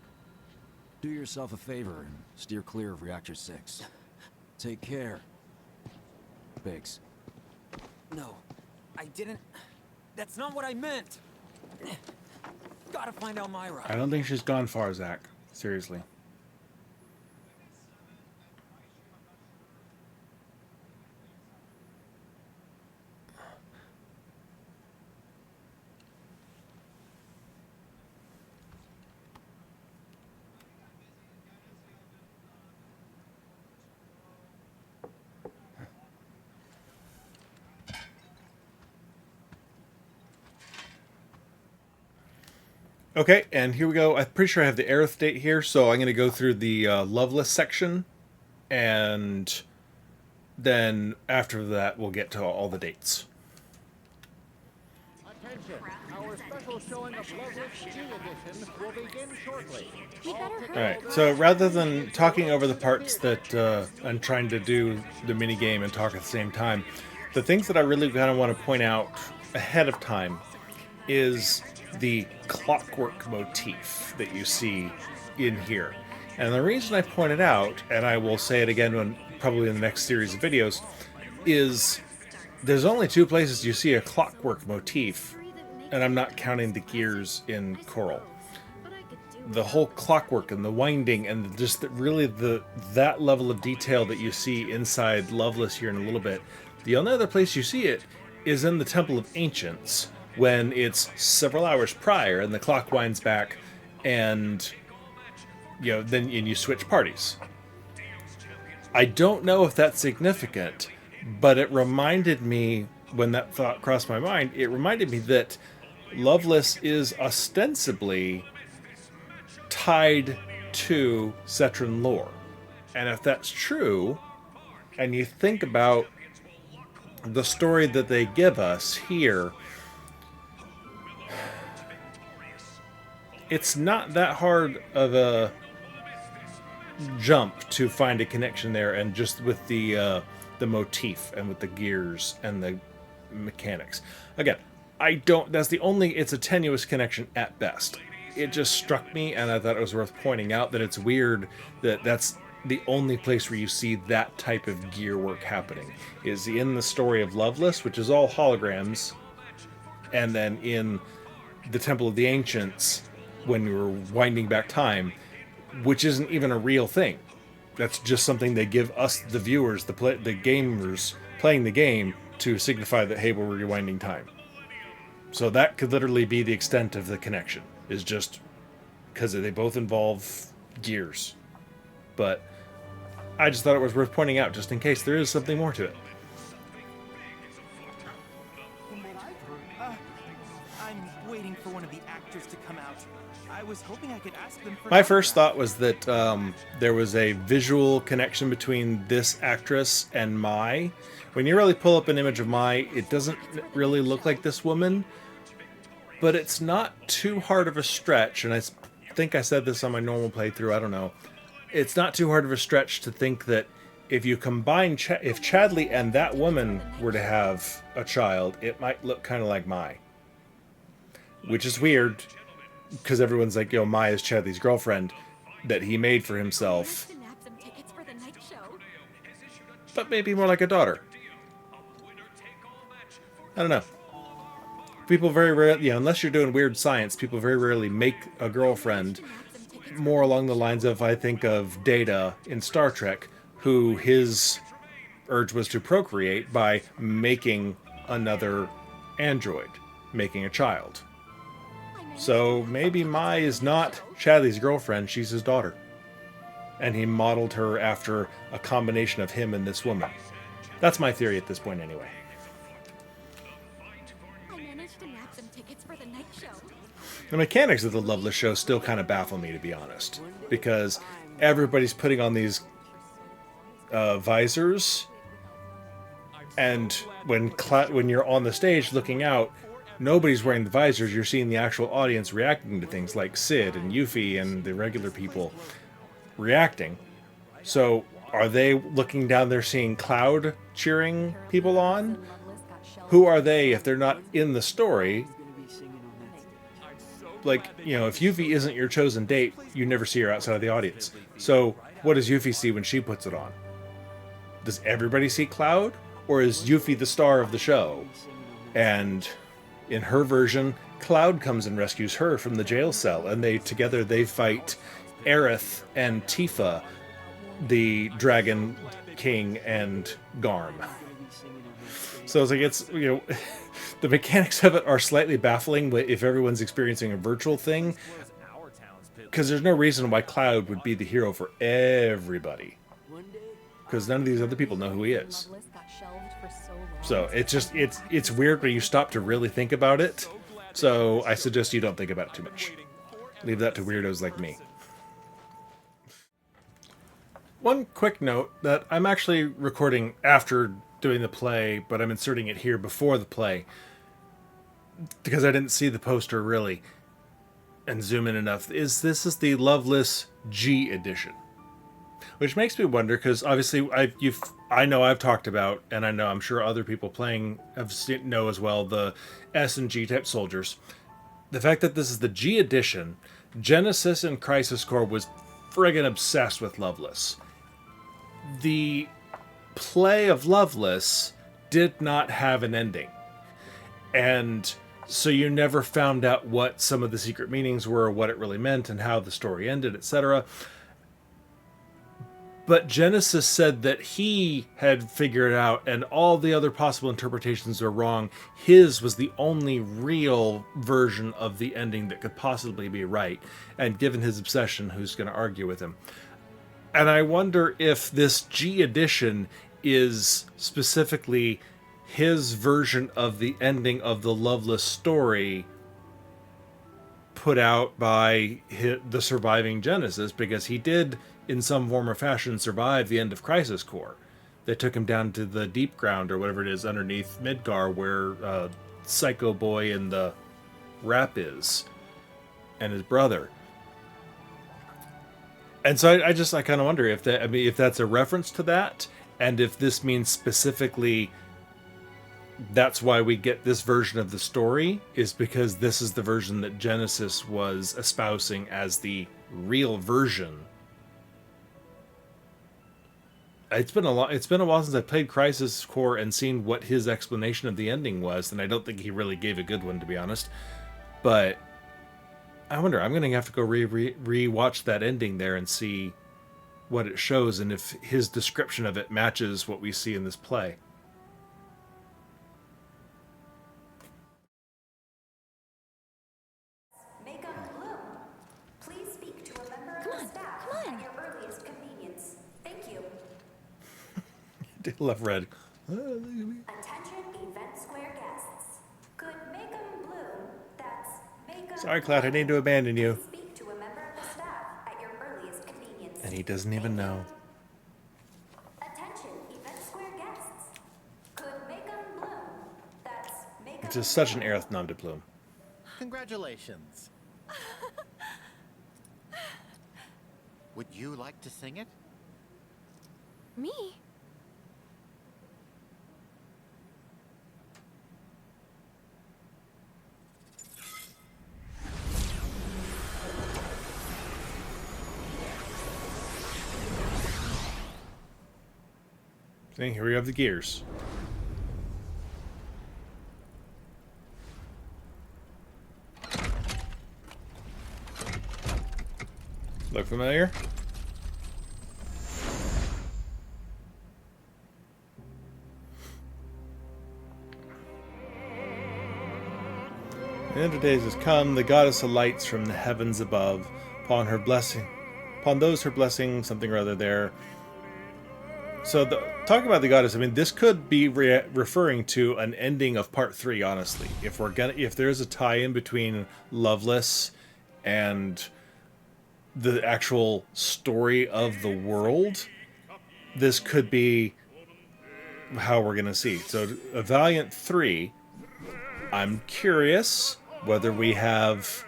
Do yourself a favor and steer clear of Reactor 6. Take care, Biggs. No, I didn't. That's not what I meant. Gotta find Elmyra. I don't think she's gone far, Zack. Seriously. Okay, and here we go. I'm pretty sure I have the Aerith date here, so I'm going to go through the Loveless section, and then after that we'll get to all the dates. Attention! Our special showing of Loveless G Edition will begin shortly. Alright, so rather than talking over the parts that I'm trying to do the minigame and talk at the same time, the things that I really kind of want to point out ahead of time is the clockwork motif that you see in here. And the reason I point it out, and I will say it again probably in the next series of videos, is there's only two places you see a clockwork motif, and I'm not counting the gears in Coral. The whole clockwork and the winding and just that level of detail that you see inside Loveless here in a little bit. The only other place you see it is in the Temple of Ancients, when it's several hours prior and the clock winds back, and then you switch parties. I don't know if that's significant, but it reminded me, when that thought crossed my mind, it reminded me that Loveless is ostensibly tied to Cetran lore. And if that's true, and you think about the story that they give us here, it's not that hard of a jump to find a connection there, and just with the motif and with the gears and the mechanics. Again, it's a tenuous connection at best. It just struck me, and I thought it was worth pointing out that it's weird that that's the only place where you see that type of gear work happening, is in the story of Loveless, which is all holograms, and then in the Temple of the Ancients, when we were winding back time, which isn't even a real thing. That's just something they give us, the viewers, the gamers playing the game, to signify that, hey, we're rewinding time. So that could literally be the extent of the connection, is just because they both involve gears. But I just thought it was worth pointing out, just in case there is something more to it. I'm waiting for one of the actors to come out. I was hoping I could ask them for... My first thought was that there was a visual connection between this actress and Mai. When you really pull up an image of Mai, it doesn't really look like this woman, but it's not too hard of a stretch, and I think I said this on my normal playthrough, I don't know. It's not too hard of a stretch to think that if you combine if Chadley and that woman were to have a child, it might look kind of like Mai. Which is weird, because everyone's like, yo, Mai is Chadley's girlfriend that he made for himself. But maybe more like a daughter. I don't know. People very rarely, unless you're doing weird science, people very rarely make a girlfriend more along the lines of, I think of Data in Star Trek, who his urge was to procreate by making another android, making a child. So maybe Mai is not Chadley's girlfriend, she's his daughter. And he modeled her after a combination of him and this woman. That's my theory at this point anyway. The mechanics of the Loveless show still kind of baffle me, to be honest. Because everybody's putting on these visors, and when you're on the stage looking out, nobody's wearing the visors. You're seeing the actual audience reacting to things like Sid and Yuffie and the regular people reacting. So are they looking down there seeing Cloud cheering people on? Who are they if they're not in the story? Like, you know, if Yuffie isn't your chosen date, you never see her outside of the audience. So what does Yuffie see when she puts it on? Does everybody see Cloud? Or is Yuffie the star of the show? And in her version, Cloud comes and rescues her from the jail cell, and together they fight Aerith and Tifa, the Dragon King and Garm. So it's like, you know, the mechanics of it are slightly baffling if everyone's experiencing a virtual thing, because there's no reason why Cloud would be the hero for everybody, because none of these other people know who he is. So it's weird when you stop to really think about it. So I suggest you don't think about it too much. Leave that to weirdos like me. One quick note that I'm actually recording after doing the play, but I'm inserting it here before the play because I didn't see the poster really and zoom in enough. This is the Loveless G edition, which makes me wonder, because obviously I know I've talked about, and I know I'm sure other people playing know as well, the S and G type soldiers. The fact that this is the G edition, Genesis and Crisis Core was friggin' obsessed with Loveless. The play of Loveless did not have an ending, and so you never found out what some of the secret meanings were, what it really meant, and how the story ended, etc. But Genesis said that he had figured it out, and all the other possible interpretations are wrong. His was the only real version of the ending that could possibly be right, and given his obsession, who's going to argue with him? And I wonder if this G edition is specifically his version of the ending of the Loveless story put out by the surviving Genesis, because he did, in some form or fashion, survive the end of Crisis Core. They took him down to the deep ground, or whatever it is, underneath Midgar, where Psycho Boy and the Rap is, and his brother. And so I kind of wonder if if that's a reference to that, and if this means specifically that's why we get this version of the story, is because this is the version that Genesis was espousing as the real version. It's been a while since I played Crisis Core and seen what his explanation of the ending was, and I don't think he really gave a good one, to be honest. But I wonder, I'm going to have to go re-watch that ending there and see what it shows, and if his description of it matches what we see in this play. Please speak to a member of the staff at your earliest convenience. Thank you. Love red. Attention Event Square guests. Could make 'em bloom. That's make 'em. Sorry, Cloud, I need to abandon you. Speak to a member of the staff at your earliest convenience. And he doesn't even know. Attention Event Square guests. Could make 'em bloom. That's make 'em. It's just such an Aerith nom de plume. Congratulations. Would you like to sing it? Me? See, here we have the gears. Look familiar? The end of days has come, the goddess alights from the heavens above, upon those her blessing, something or other there. So, talking about the goddess, I mean, this could be referring to an ending of part 3. Honestly, if there's a tie-in between Loveless and the actual story of the world, this could be how we're gonna see. So, a Valiant 3. I'm curious whether we have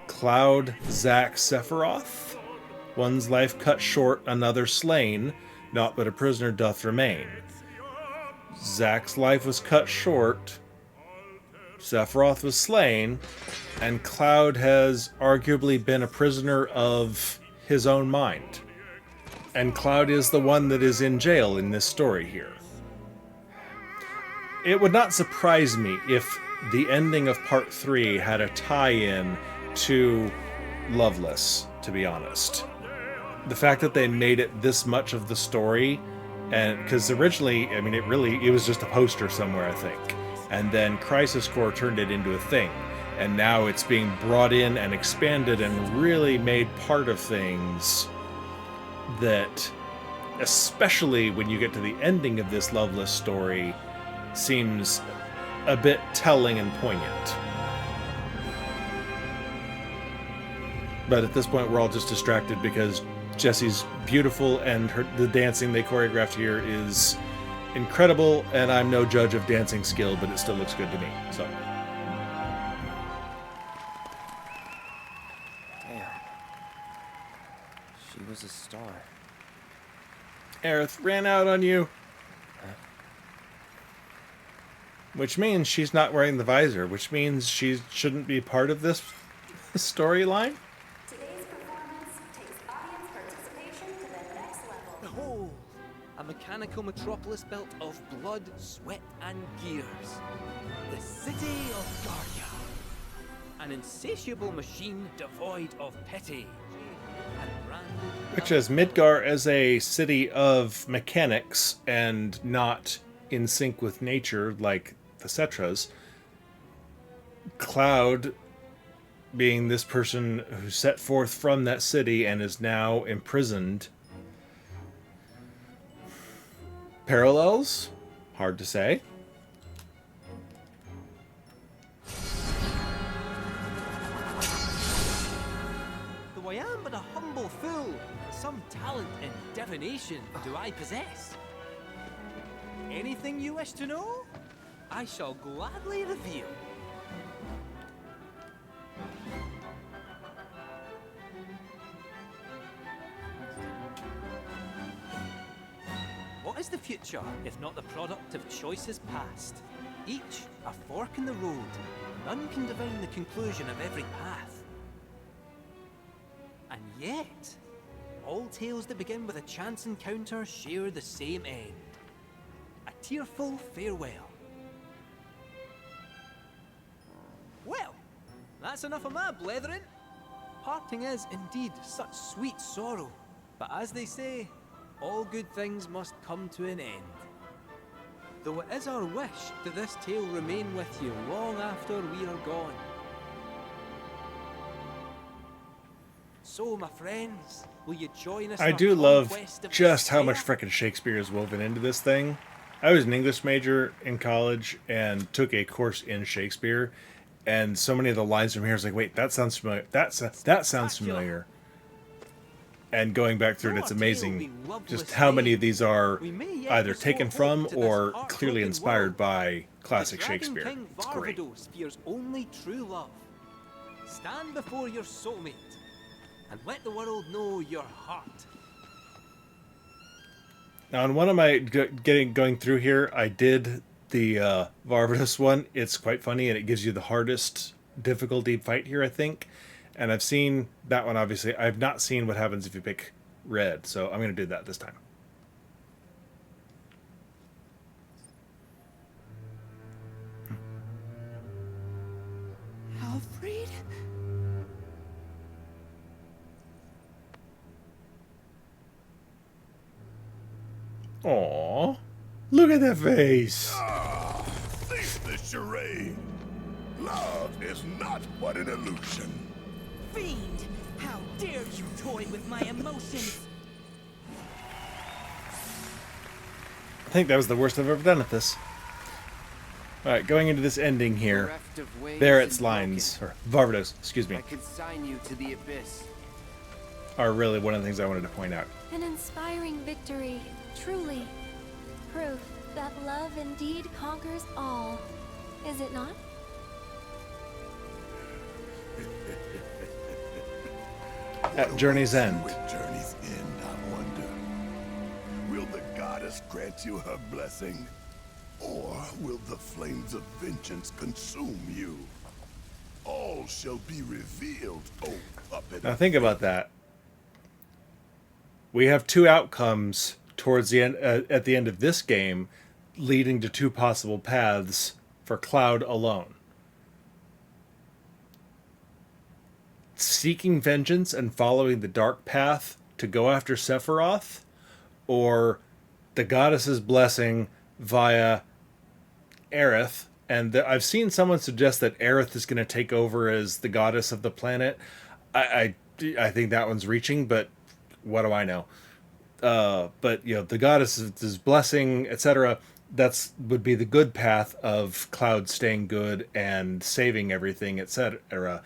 Cloud, Zack, Sephiroth. One's life cut short, another slain. Naught but a prisoner doth remain. Zack's life was cut short, Sephiroth was slain, and Cloud has arguably been a prisoner of his own mind. And Cloud is the one that is in jail in this story here. It would not surprise me if the ending of part 3 had a tie-in to Loveless, to be honest. The fact that they made it this much of the story, and because originally, I mean, it was just a poster somewhere, I think, and then Crisis Core turned it into a thing, and now it's being brought in and expanded and really made part of things that, especially when you get to the ending of this Loveless story, seems a bit telling and poignant. But at this point, we're all just distracted because Jessie's beautiful, and the dancing they choreographed here is incredible, and I'm no judge of dancing skill, but it still looks good to me. So, damn. She was a star. Aerith ran out on you. Which means she's not wearing the visor, which means she shouldn't be part of this storyline? Behold, a mechanical metropolis built of blood, sweat, and gears. The city of Gargia. An insatiable machine devoid of pity. Which has Midgar as a city of mechanics and not in sync with nature like the Cetras. Cloud being this person who set forth from that city and is now imprisoned. Parallels? Hard to say. Though I am but a humble fool, some talent in divination do I possess. Anything you wish to know, I shall gladly reveal. What is the future, if not the product of choices past? Each a fork in the road. None can divine the conclusion of every path. And yet, all tales that begin with a chance encounter share the same end. A tearful farewell. Well, that's enough of my blethering. Parting is indeed such sweet sorrow, but as they say, all good things must come to an end. Though it is our wish that this tale remain with you long after we are gone. So, my friends, will you join us? I do love just how much frickin' Shakespeare is woven into this thing. I was an English major in college and took a course in Shakespeare, and so many of the lines from here is like, wait, that sounds familiar. That sounds familiar. And going back through it, it's amazing just how many of these are either taken from or clearly inspired by classic Shakespeare. It's great. Fears only true love. Stand before your soulmate and let the world know your heart. Now, on one of my going through here, I did the Varvatos one. It's quite funny, and it gives you the hardest difficulty fight here, I think. And I've seen that one, obviously. I've not seen what happens if you pick red, so I'm going to do that this time. Alfred? Aww. Look at that face. Cease the charade. Love is not but an illusion. Fiend! How dare you toy with my emotions? I think that was the worst I've ever done at this. Alright, going into this ending here. Barrett's lines, or Varvatos, excuse me, I consign you to the abyss. are really one of the things I wanted to point out. An inspiring victory, truly. Proof that love indeed conquers all. Is it not? At Journey's End. With Journey's End, I wonder. Will the goddess grant you her blessing? Or will the flames of vengeance consume you? All shall be revealed, oh puppet. Now think about that. We have two outcomes towards the end, at the end of this game, leading to two possible paths for Cloud alone. Seeking vengeance and following the dark path to go after Sephiroth, or the goddess's blessing via Aerith. And I've seen someone suggest that Aerith is going to take over as the goddess of the planet. I think that one's reaching, but what do I know? But you know, the goddess's blessing, etc. Would be the good path of Cloud staying good and saving everything, etc.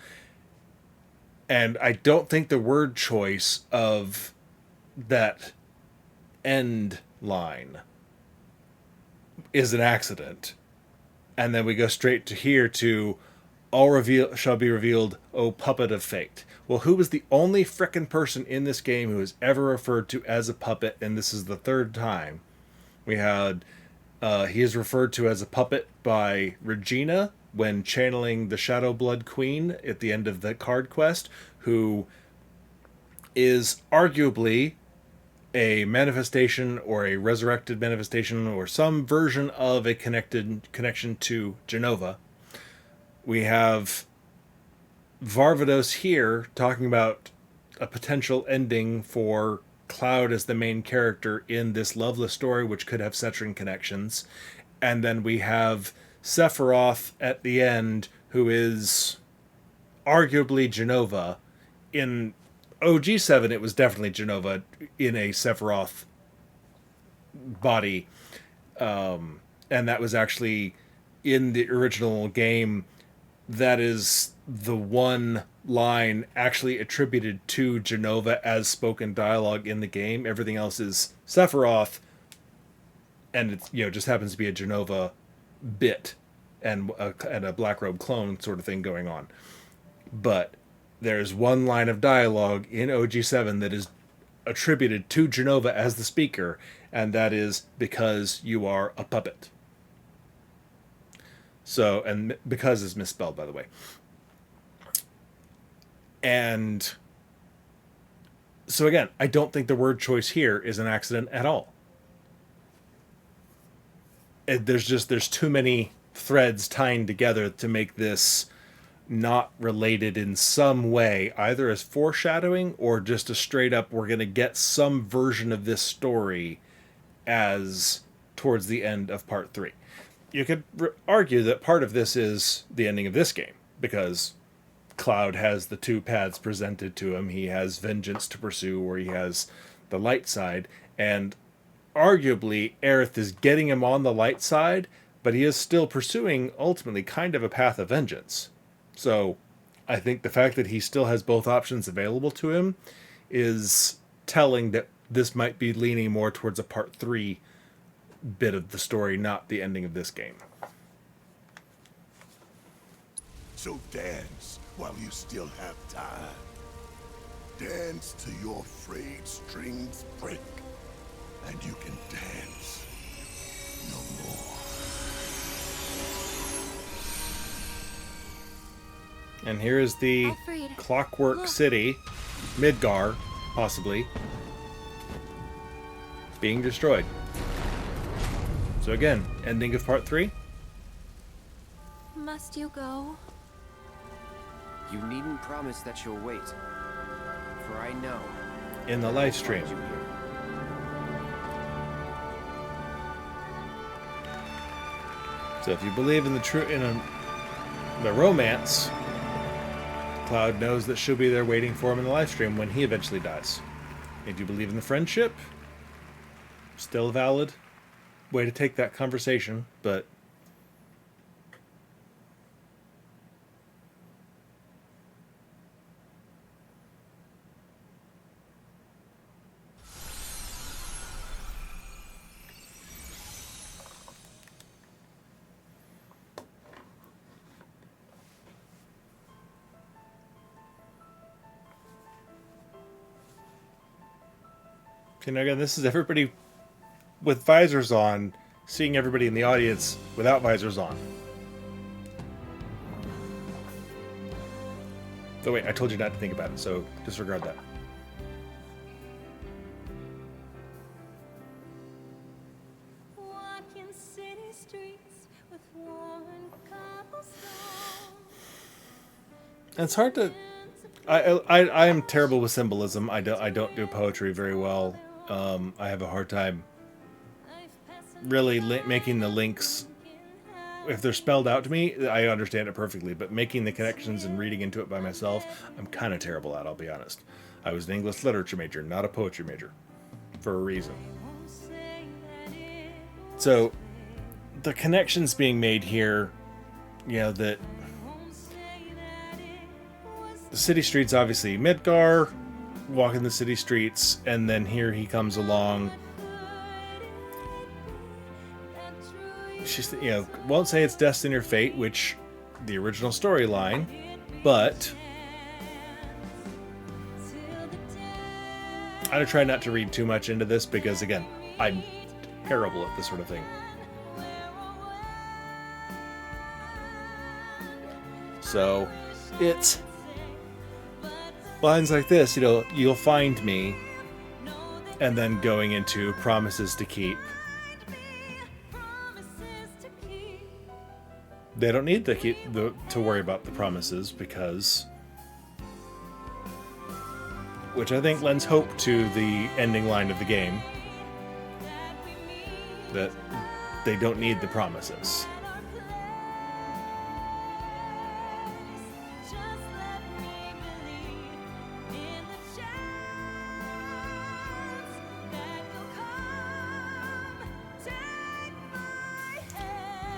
And I don't think the word choice of that end line is an accident. And then we go straight to here to all shall be revealed, O puppet of fate. Well, who was the only frickin' person in this game who is ever referred to as a puppet? And this is the third time. We had, he is referred to as a puppet by Regina when channeling the Shadow Blood Queen at the end of the card quest, who is arguably a manifestation or a resurrected manifestation or some version of a connection to Jenova. We have Varvatos here talking about a potential ending for Cloud as the main character in this Loveless story, which could have Cetran connections. And then we have Sephiroth at the end, who is arguably Jenova. In OG7, it was definitely Jenova in a Sephiroth body. And that was actually in the original game. That is the one line actually attributed to Jenova as spoken dialogue in the game. Everything else is Sephiroth, and it just happens to be a Jenova bit and a Black Robe clone sort of thing going on. But there's one line of dialogue in OG7 that is attributed to Jenova as the speaker, and that is because you are a puppet. So, and because is misspelled, by the way. And so again, I don't think the word choice here is an accident at all. There's too many threads tying together to make this not related in some way, either as foreshadowing or just a straight up, we're going to get some version of this story as towards the end of part 3. You could argue that part of this is the ending of this game, because Cloud has the two paths presented to him. He has vengeance to pursue, or he has the light side, and arguably Aerith is getting him on the light side, but he is still pursuing ultimately kind of a path of vengeance. So I think the fact that he still has both options available to him is telling that this might be leaning more towards a part 3 bit of the story, not the ending of this game. So dance while you still have time. Dance till your frayed strings break. and you can dance no more. And here is the Alfred, Clockwork look. City, Midgar, possibly, being destroyed. So again, ending of part 3. Must you go? You needn't promise that you'll wait. For I know. In the live stream. You here. So if you believe in the romance, Cloud knows that she'll be there waiting for him in the live stream when he eventually dies. If you believe in the friendship, still a valid way to take that conversation, but you know, again, this is everybody with visors on, seeing everybody in the audience without visors on. Oh wait, I told you not to think about it, so disregard that. Walking city streets with worn cobblestone. It's hard to. I am terrible with symbolism. I don't do poetry very well. I have a hard time really making the links. If they're spelled out to me, I understand it perfectly, but making the connections and reading into it by myself, I'm kind of terrible at, I'll be honest. I was an English literature major, not a poetry major, for a reason. So, the connections being made here, you know, that the city streets, obviously Midgar, walking the city streets, and then here he comes along. She's, you know, won't say it's destiny or fate, which the original storyline, but I try not to read too much into this because, again, I'm terrible at this sort of thing. So it's lines like this, you know, you'll find me, and then going into promises to keep. They don't need to worry about the promises because, which I think lends hope to the ending line of the game, that they don't need the promises.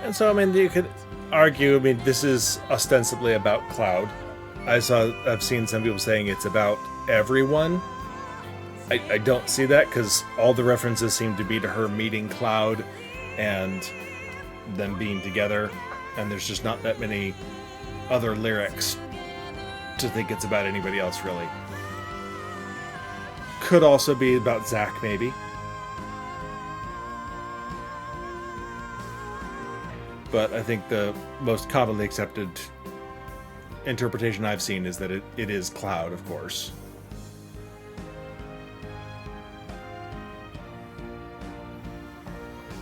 And so, I mean, you could argue, I mean, this is ostensibly about Cloud. I've seen some people saying it's about everyone. I don't see that, because all the references seem to be to her meeting Cloud and them being together, and there's just not that many other lyrics to think it's about anybody else, really. Could also be about Zack, maybe. But I think the most commonly accepted interpretation I've seen is that it is Cloud, of course.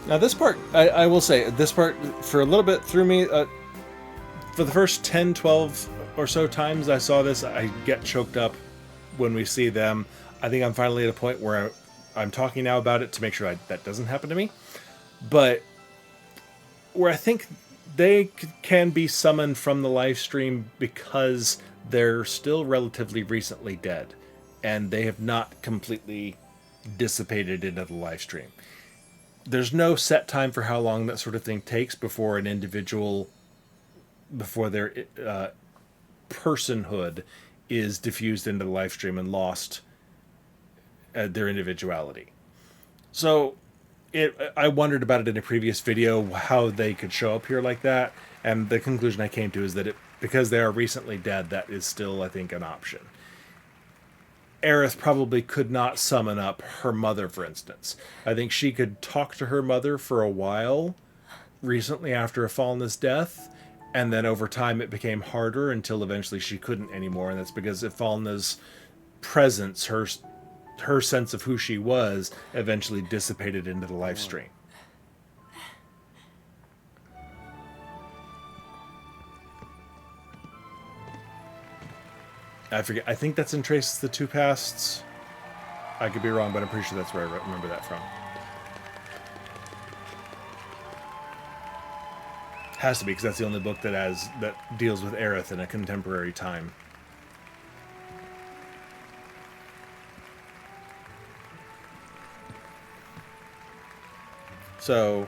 Now this part, I will say, this part for a little bit threw me. For the first 10, 12 or so times I saw this, I get choked up when we see them. I think I'm finally at a point where I'm talking now about it to make sure that doesn't happen to me. But where I think they can be summoned from the live stream because they're still relatively recently dead, and they have not completely dissipated into the live stream. There's no set time for how long that sort of thing takes before an individual, before their personhood is diffused into the live stream and lost their individuality. So I wondered about it in a previous video, how they could show up here like that, and the conclusion I came to is that because they are recently dead, that is still, I think, an option. Aerith probably could not summon up her mother, for instance. I think she could talk to her mother for a while recently after Falna's death, and then over time it became harder until eventually she couldn't anymore, and that's because Falna's presence, her sense of who she was, eventually dissipated into the live stream. I forget. I think that's in Traces the Two Pasts. I could be wrong, but I'm pretty sure that's where I remember that from. Has to be, because that's the only book that deals with Aerith in a contemporary time. So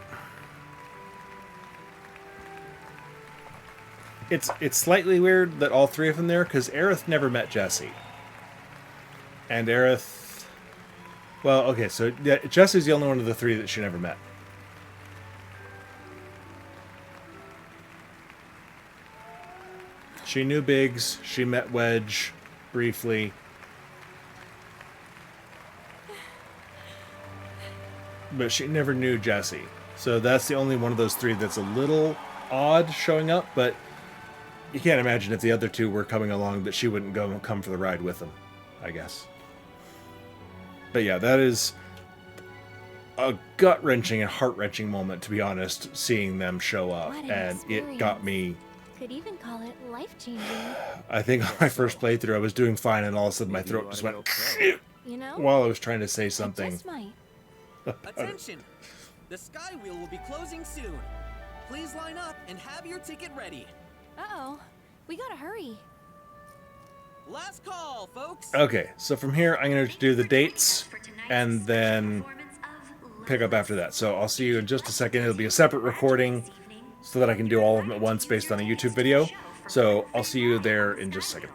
it's slightly weird that all three of them there, because Aerith never met Jessie. And Aerith... Well, okay, so yeah, Jessie's the only one of the three that she never met. She knew Biggs, she met Wedge briefly. But she never knew Jessie. So that's the only one of those three that's a little odd showing up, but you can't imagine if the other two were coming along that she wouldn't come for the ride with them, I guess. But yeah, that is a gut-wrenching and heart-wrenching moment, to be honest, seeing them show up. And it got me... Could even call it life-changing. I think on my first playthrough I was doing fine and all of a sudden my throat just went... You know? While I was trying to say something. Just might. Attention! The Sky Wheel will be closing soon. Please line up and have your ticket ready. Uh-oh. We gotta hurry. Last call, folks. Okay, so from here I'm going to do the dates and then pick up after that. So I'll see you in just a second. It'll be a separate recording so that I can do all of them at once based on a YouTube video. So I'll see you there in just a second.